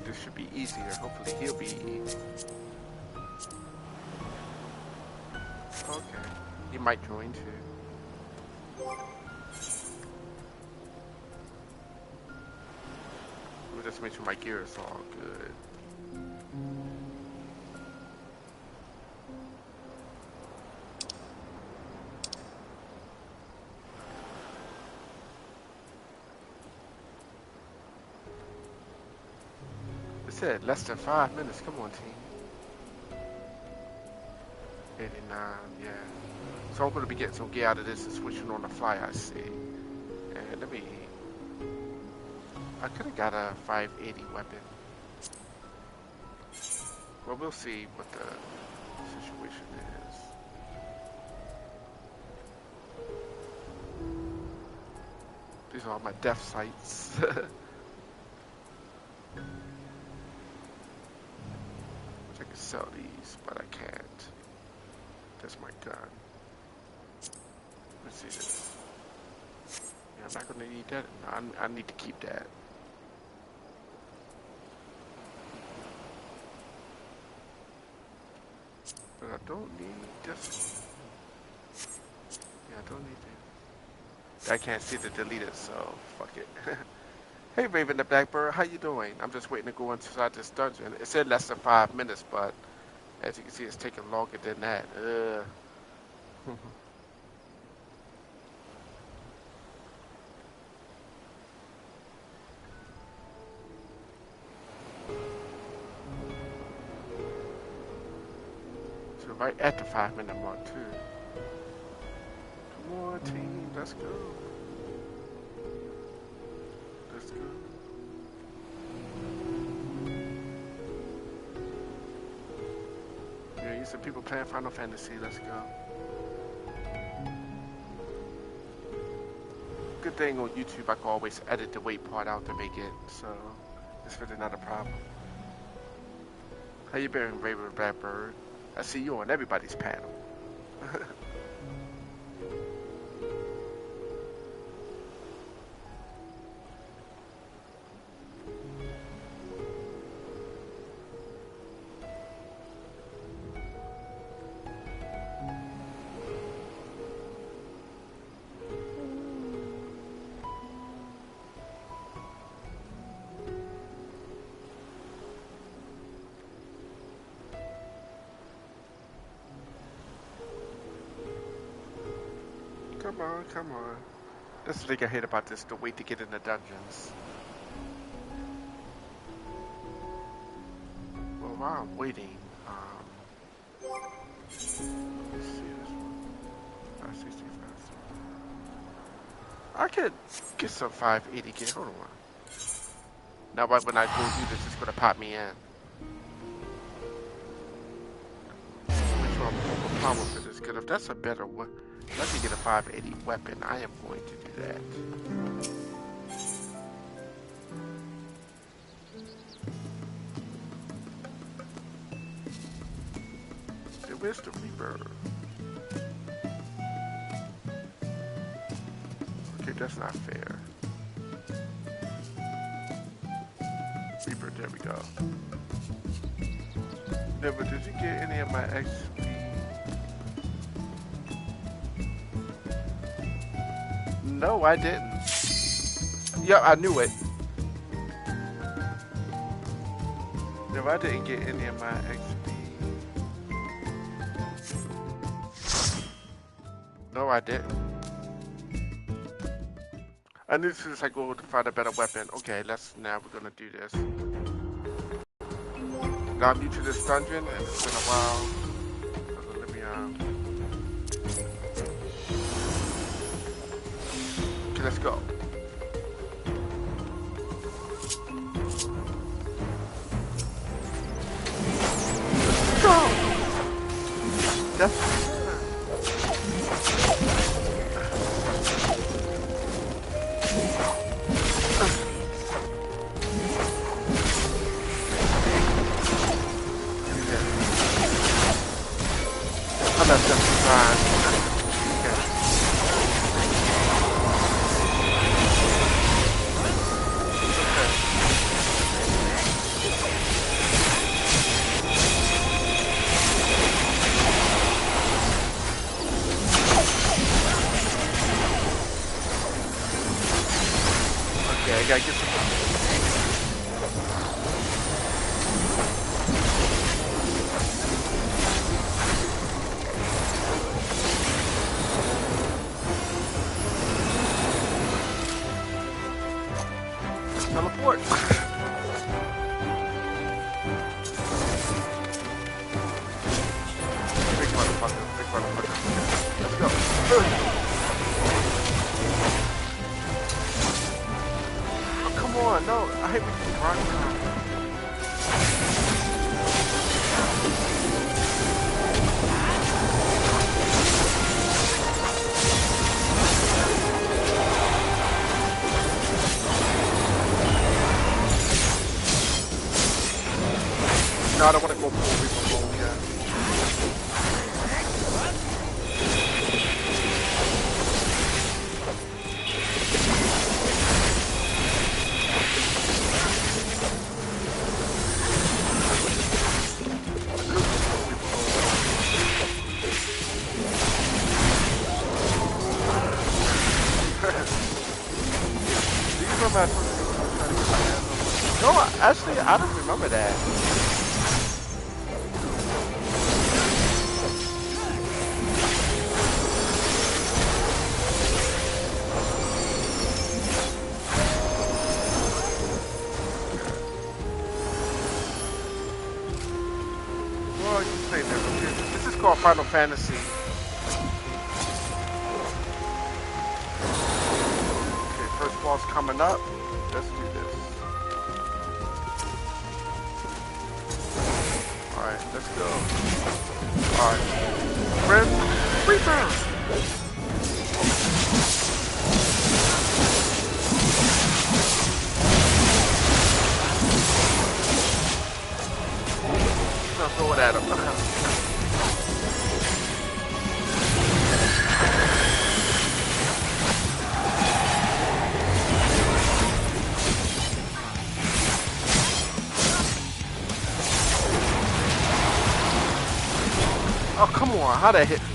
This should be easier. Hopefully he'll be. Okay. He might join too. Let me just make sure my gear is all good. Said less than 5 minutes. Come on, team. 89, yeah. So I'm gonna be getting some gear out of this and switching on the fly. I see. And let me. I could have got a 580 weapon. Well, we'll see what the situation is. These are all my death sites. I can sell these, but I can't. That's my gun. Let's see this. Yeah, I'm not gonna need that. I need to keep that. But I don't need this. Yeah, I don't need that. I can't see the deleted, so fuck it. Hey Raven the Blackbird, how you doing? I'm just waiting to go inside this dungeon. It said less than 5 minutes, but as you can see, it's taking longer than that. So right at the 5 minute mark too. Come on team, let's go. Let's go. Yeah, you some people playing Final Fantasy. Let's go. Good thing on YouTube, I can always edit the wait part out to make it, so it's really not a problem. How you been, Raven Blackbird? I see you on everybody's panel. Come on. That's the thing I hate about this, the wait to get in the dungeons. Well, while I'm waiting, let's see this one. 565. I could get some 580 gear. Hold on. Now, right when I go do this, it's gonna pop me in. Make sure I'm overpowered for this, because if that's a better one. Let me get a 580 weapon. I am going to do that. So where's the Reaper? Okay, that's not fair. Reaper, there we go. Never, did you get any of my XP? No, I didn't. Yeah, I knew it. No, I didn't get any of my XP. No, I didn't. I knew as soon as I go to find a better weapon. Okay, now we're gonna do this. Now I'm new to this dungeon and it's been a while. So let me let's go. Go! That's... I'm not just fine. I gotta get some. Teleport. Big motherfucker. Let's go. Come on, no, I hate when you run around. No, I don't want to go pull people home yet. No, actually, I don't remember that. Well, you can play that. This is called Final Fantasy. Okay, first boss coming up. Let's do this. Alright, let's go. Alright. Friend, Reaper! throw it at him. Oh, come on. How'd that hit me?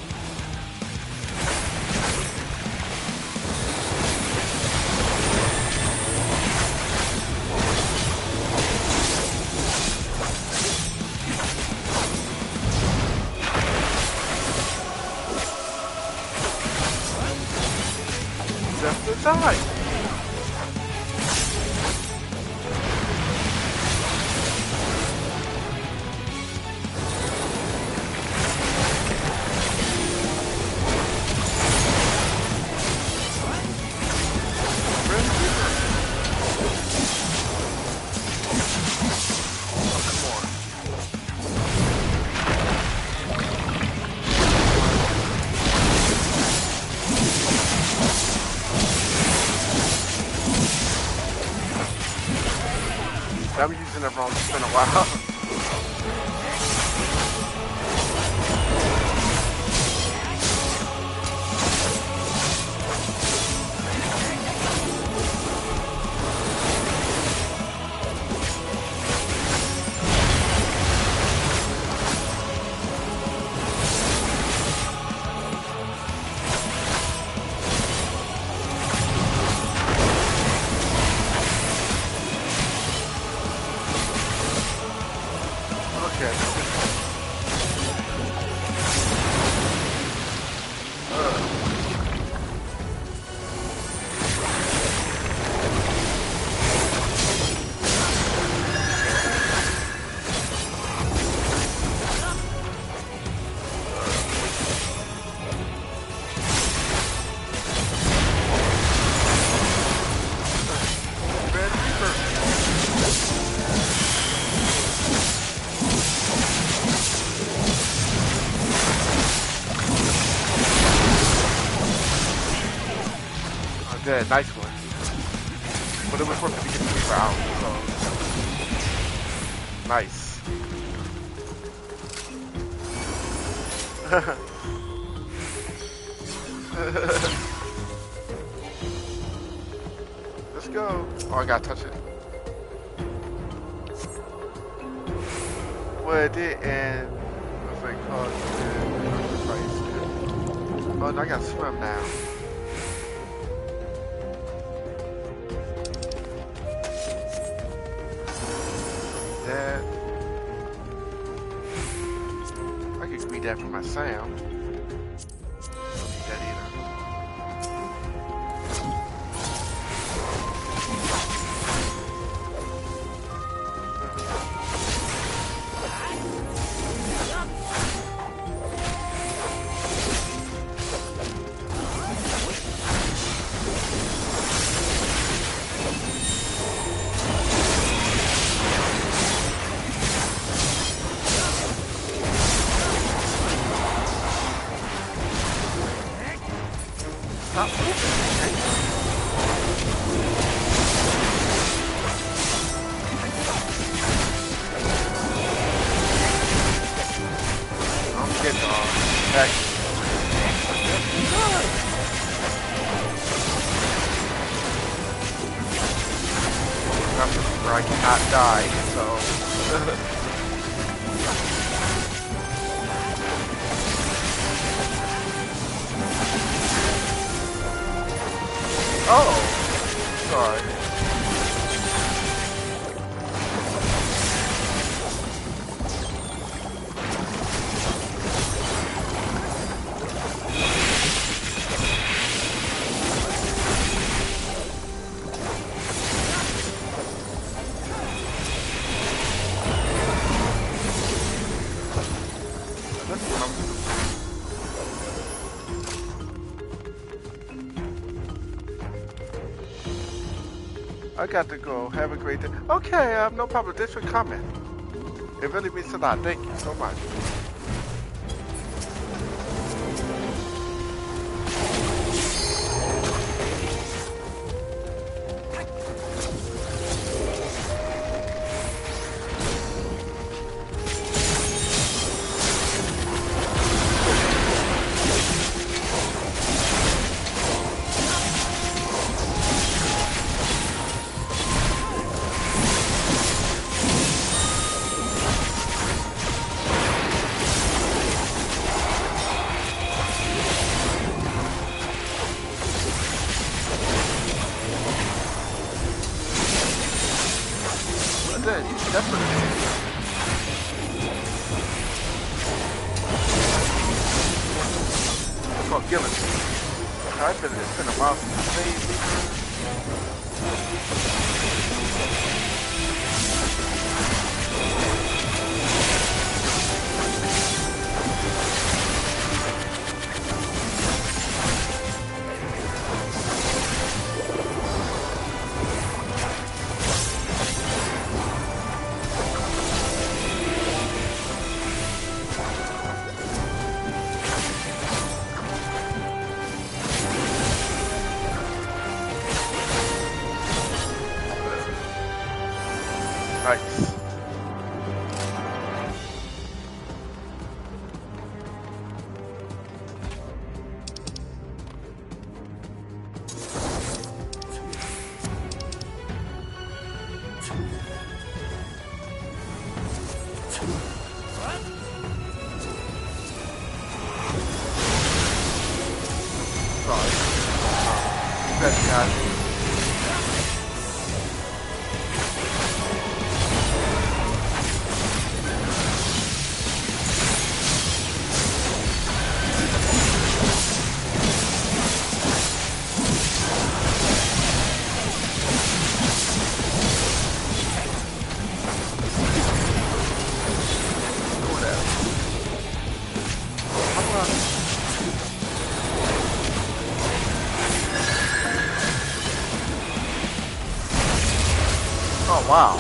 Just in time. I'm using it wrong. It's been a while. Yeah, nice one. But it was supposed to be getting 3 rounds, so nice. Let's go. Oh, I gotta touch it. Well, it did end. What's it called? Oh, I gotta swim now. That I could read that from my sound. Don't need that either. I cannot die, so oh, sorry. I got to go. Have a great day. Okay, no problem. Thanks for coming. It really means a lot. Thank you so much. Oh, Gillis. It's been a while since I played Nice. Sorry. Best guy. Oh, wow.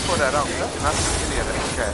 Pull that out. That's not any of it. Okay.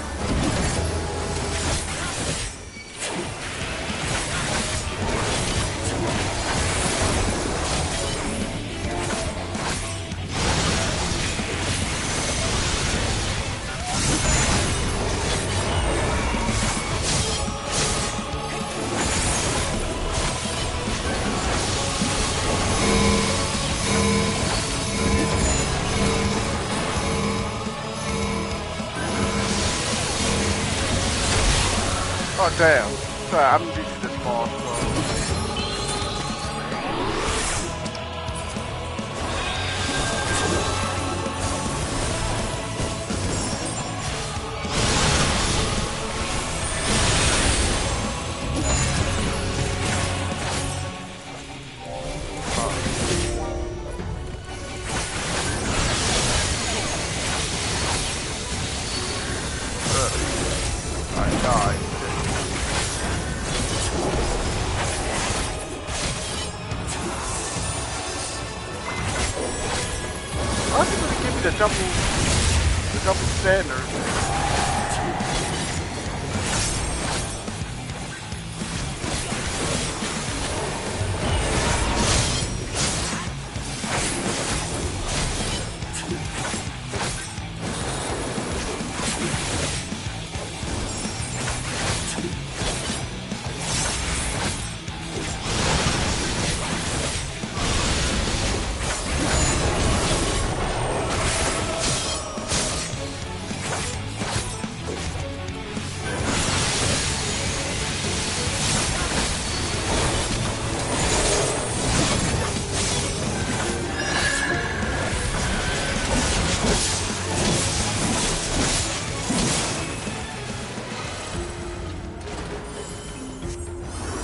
Oh damn. Sorry, I'm used to this ball, so. I died. I was going to give me the double standard.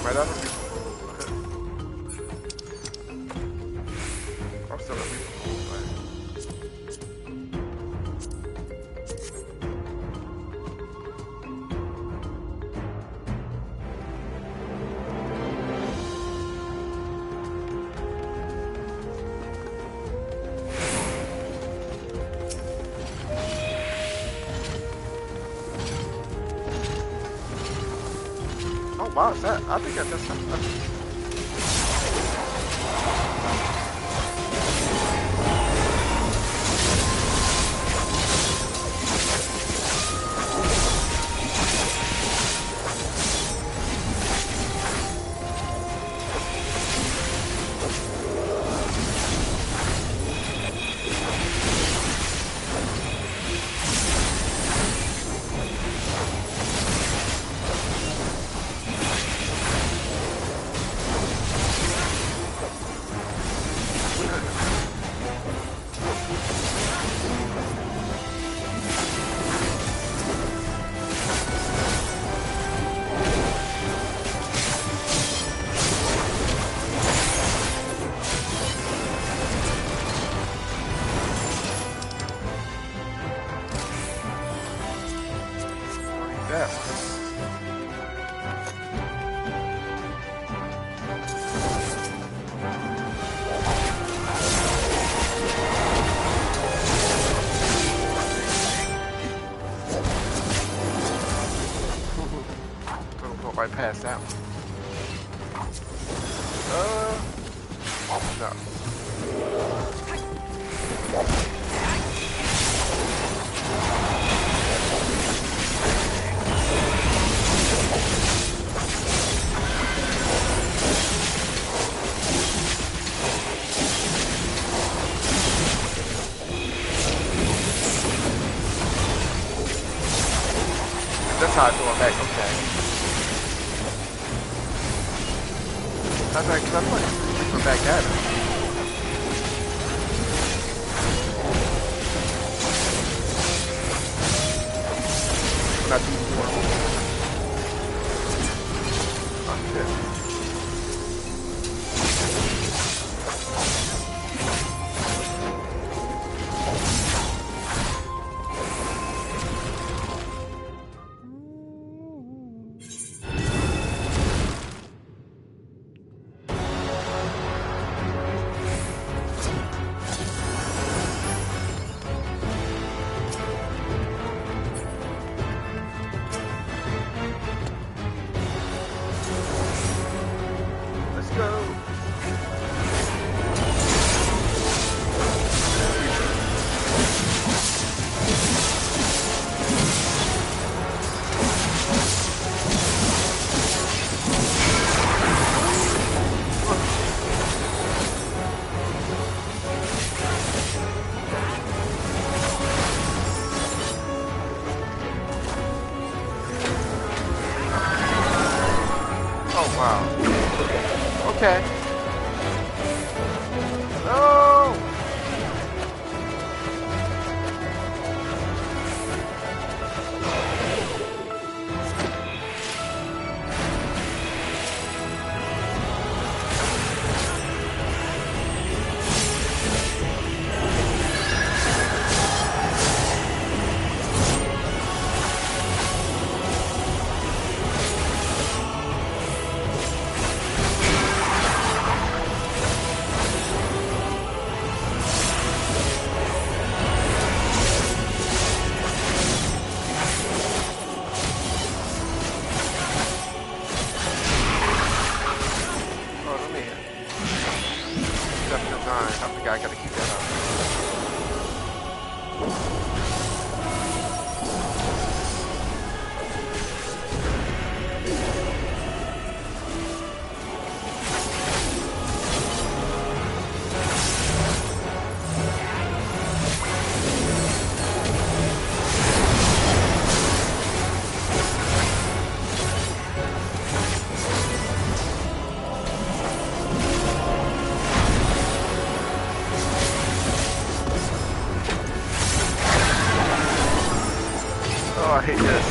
Right out of it. I'm still at least. Oh wow, is that? I think that's That. Gonna go right past that one. No. That's how I throw it back, okay. That's like, that's like, throw back at him. Not too more. Oh, shit. Okay. No! Oh, I hate this.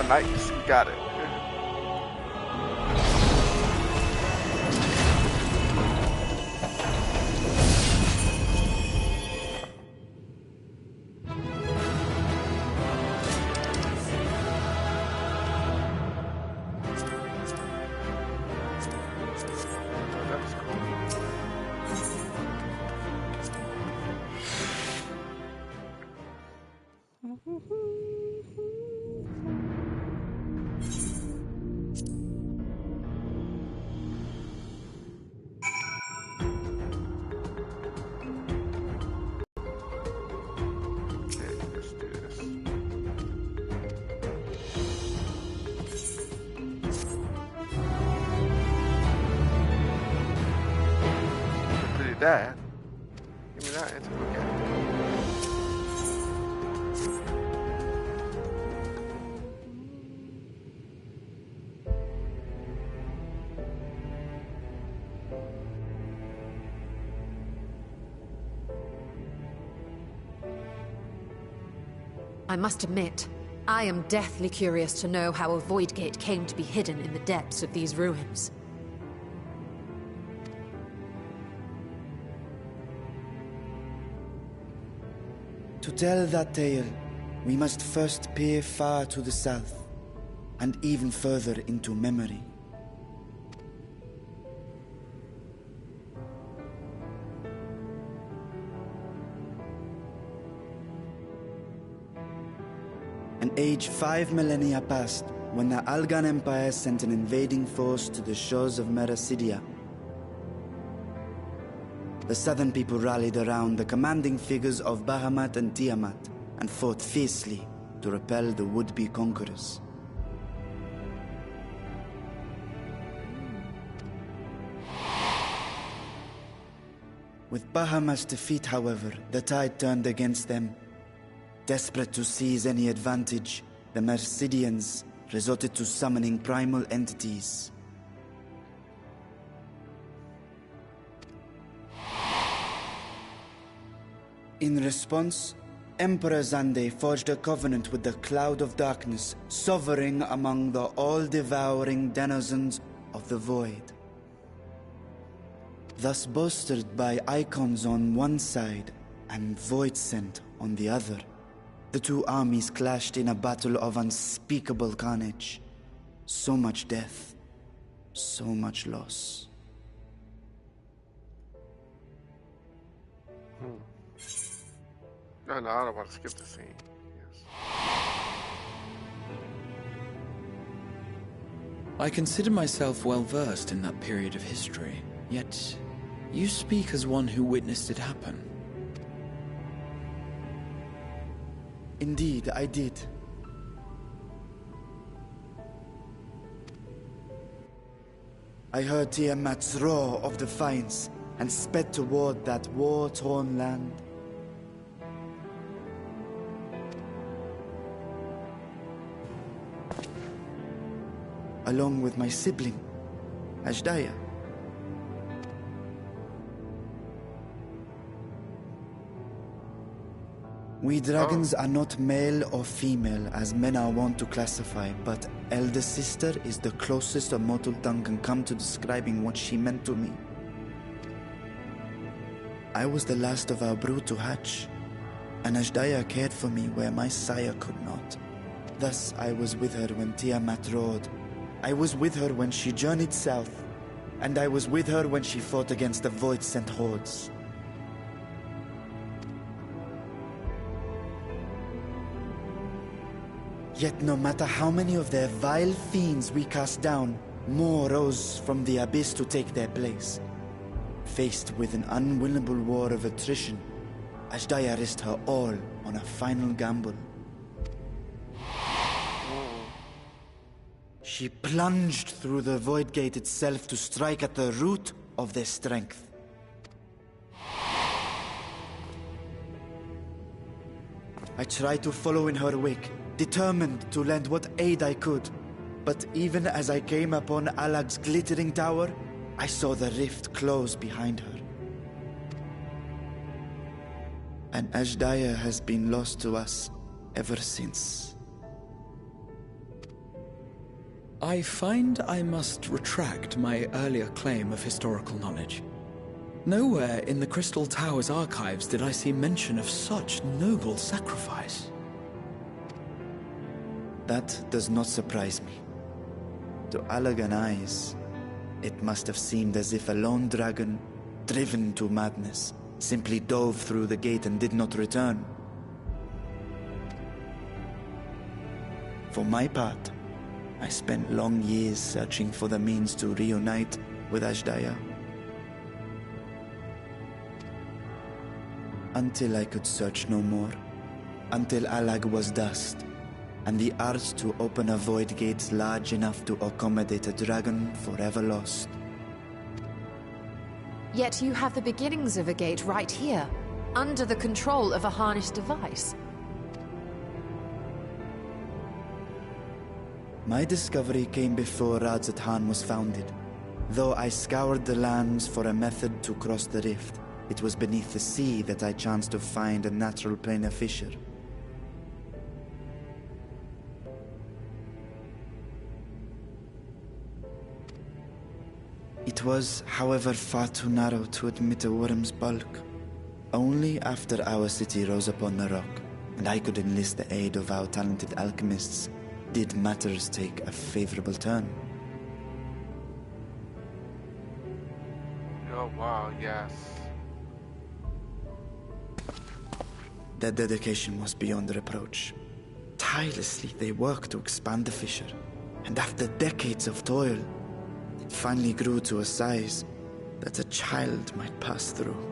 Nice, we got it. That. Give me that and to look at. I must admit, I am deathly curious to know how a void gate came to be hidden in the depths of these ruins. To tell that tale, we must first peer far to the south, and even further into memory. An age 5 millennia past, when the Algan Empire sent an invading force to the shores of Mericidia. The southern people rallied around the commanding figures of Bahamut and Tiamat and fought fiercely to repel the would-be conquerors. With Bahamut's defeat, however, the tide turned against them. Desperate to seize any advantage, the Mercidians resorted to summoning primal entities. In response, Emperor Zande forged a covenant with the Cloud of Darkness, sovereign among the all-devouring denizens of the Void. Thus bolstered by icons on one side and Void Scent on the other, the two armies clashed in a battle of unspeakable carnage. So much death, so much loss. No, I don't want to skip the scene. Yes. I consider myself well versed in that period of history, yet you speak as one who witnessed it happen. Indeed, I did. I heard Tiamat's roar of defiance and sped toward that war-torn land. Along with my sibling, Ashdaya. We dragons are not male or female as men are wont to classify, but elder sister is the closest a mortal tongue can come to describing what she meant to me. I was the last of our brood to hatch, and Ashdaya cared for me where my sire could not. Thus I was with her when Tiamat roared. I was with her when she journeyed south, and I was with her when she fought against the Void-sent hordes. Yet no matter how many of their vile fiends we cast down, more rose from the abyss to take their place. Faced with an unwinnable war of attrition, Ashdaya risked her all on a final gamble. She plunged through the Void Gate itself to strike at the root of their strength. I tried to follow in her wake, determined to lend what aid I could. But even as I came upon Alag's glittering tower, I saw the rift close behind her. And Ashdaya has been lost to us ever since. I find I must retract my earlier claim of historical knowledge. Nowhere in the Crystal Tower's archives did I see mention of such noble sacrifice. That does not surprise me. To Allagan eyes, it must have seemed as if a lone dragon, driven to madness, simply dove through the gate and did not return. For my part, I spent long years searching for the means to reunite with Ashdaya. Until I could search no more. Until Allag was dust, and the art to open a void gate large enough to accommodate a dragon forever lost. Yet you have the beginnings of a gate right here, under the control of a harnessed device. My discovery came before Radzat was founded. Though I scoured the lands for a method to cross the rift, it was beneath the sea that I chanced to find a natural planar fissure. It was, however, far too narrow to admit a worm's bulk. Only after our city rose upon the rock, and I could enlist the aid of our talented alchemists, did matters take a favorable turn. Oh wow, yes. Their dedication was beyond reproach. Tirelessly they worked to expand the fissure, and after decades of toil, it finally grew to a size that a child might pass through.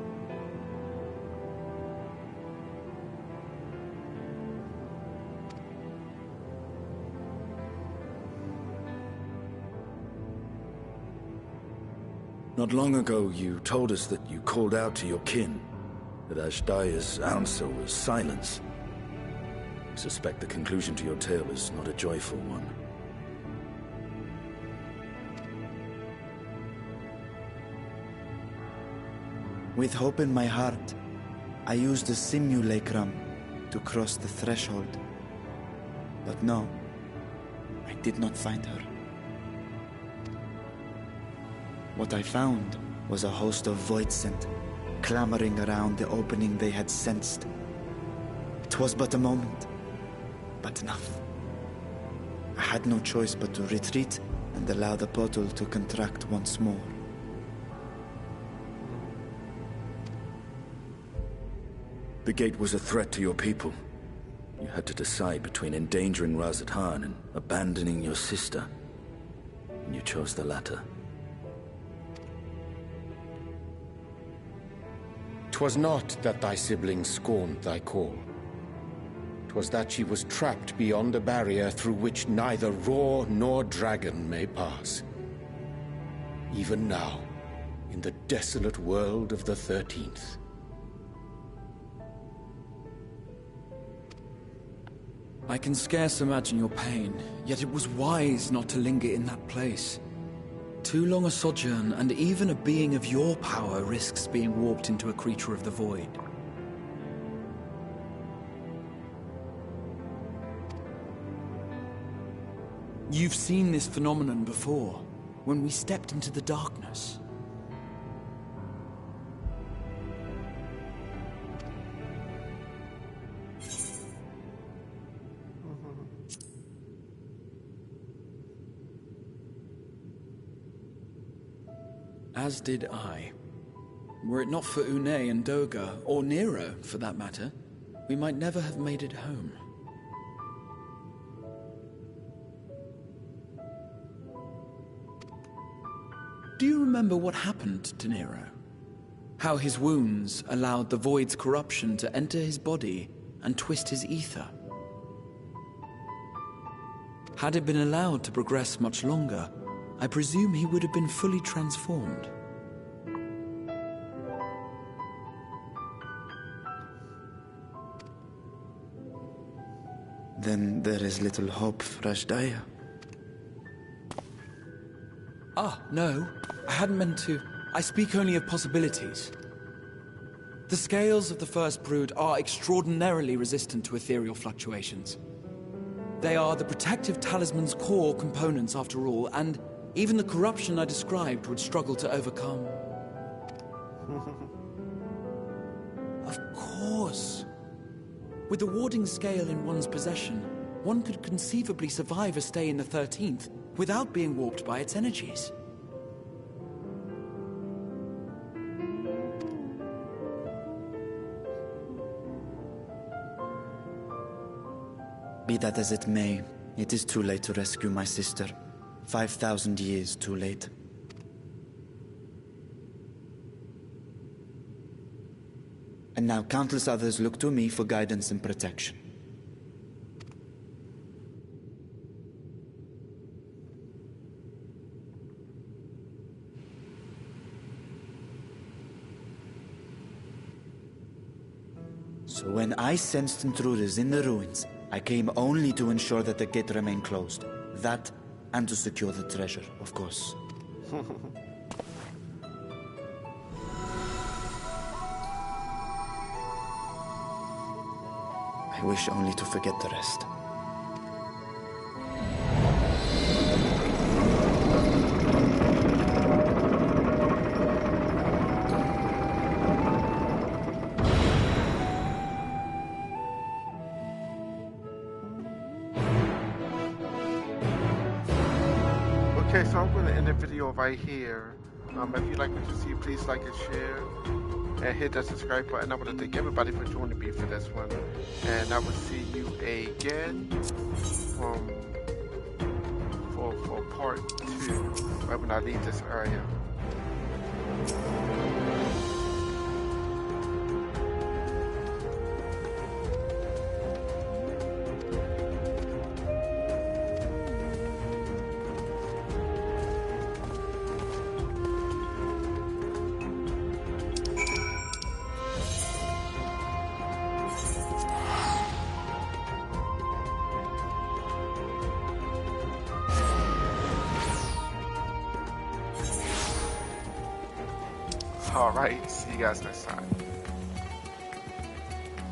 Not long ago, you told us that you called out to your kin, that Ashdaya's answer was silence. I suspect the conclusion to your tale is not a joyful one. With hope in my heart, I used the simulacrum to cross the threshold. But no, I did not find her. What I found was a host of voidsent, clamoring around the opening they had sensed. It was but a moment, but enough. I had no choice but to retreat and allow the portal to contract once more. The gate was a threat to your people. You had to decide between endangering Radzat and abandoning your sister. And you chose the latter. 'Twas not that thy siblings scorned thy call. 'Twas that she was trapped beyond a barrier through which neither roar nor dragon may pass. Even now, in the desolate world of the 13th. I can scarce imagine your pain, yet it was wise not to linger in that place. Too long a sojourn, and even a being of your power risks being warped into a creature of the void. You've seen this phenomenon before, when we stepped into the darkness. As did I. Were it not for Une and Doga, or Nero, for that matter, we might never have made it home. Do you remember what happened to Nero? How his wounds allowed the void's corruption to enter his body and twist his ether? Had it been allowed to progress much longer, I presume he would have been fully transformed. Then there is little hope for Ashdaya. Ah, no. I hadn't meant to. I speak only of possibilities. The scales of the First Brood are extraordinarily resistant to ethereal fluctuations. They are the protective talisman's core components after all, and even the corruption I described would struggle to overcome. Of course. With the warding scale in one's possession, one could conceivably survive a stay in the 13th without being warped by its energies. Be that as it may, it is too late to rescue my sister. 5,000 years too late. And now countless others look to me for guidance and protection. So when I sensed intruders in the ruins, I came only to ensure that the gate remained closed. That, and to secure the treasure, of course. I wish only to forget the rest. Okay, so I'm going to end the video right here. If you like what you see, please like and share. And hit that subscribe button. I want to thank everybody for joining me for this one. And I will see you again for part 2, right when I leave this area. Alright, see you guys next time.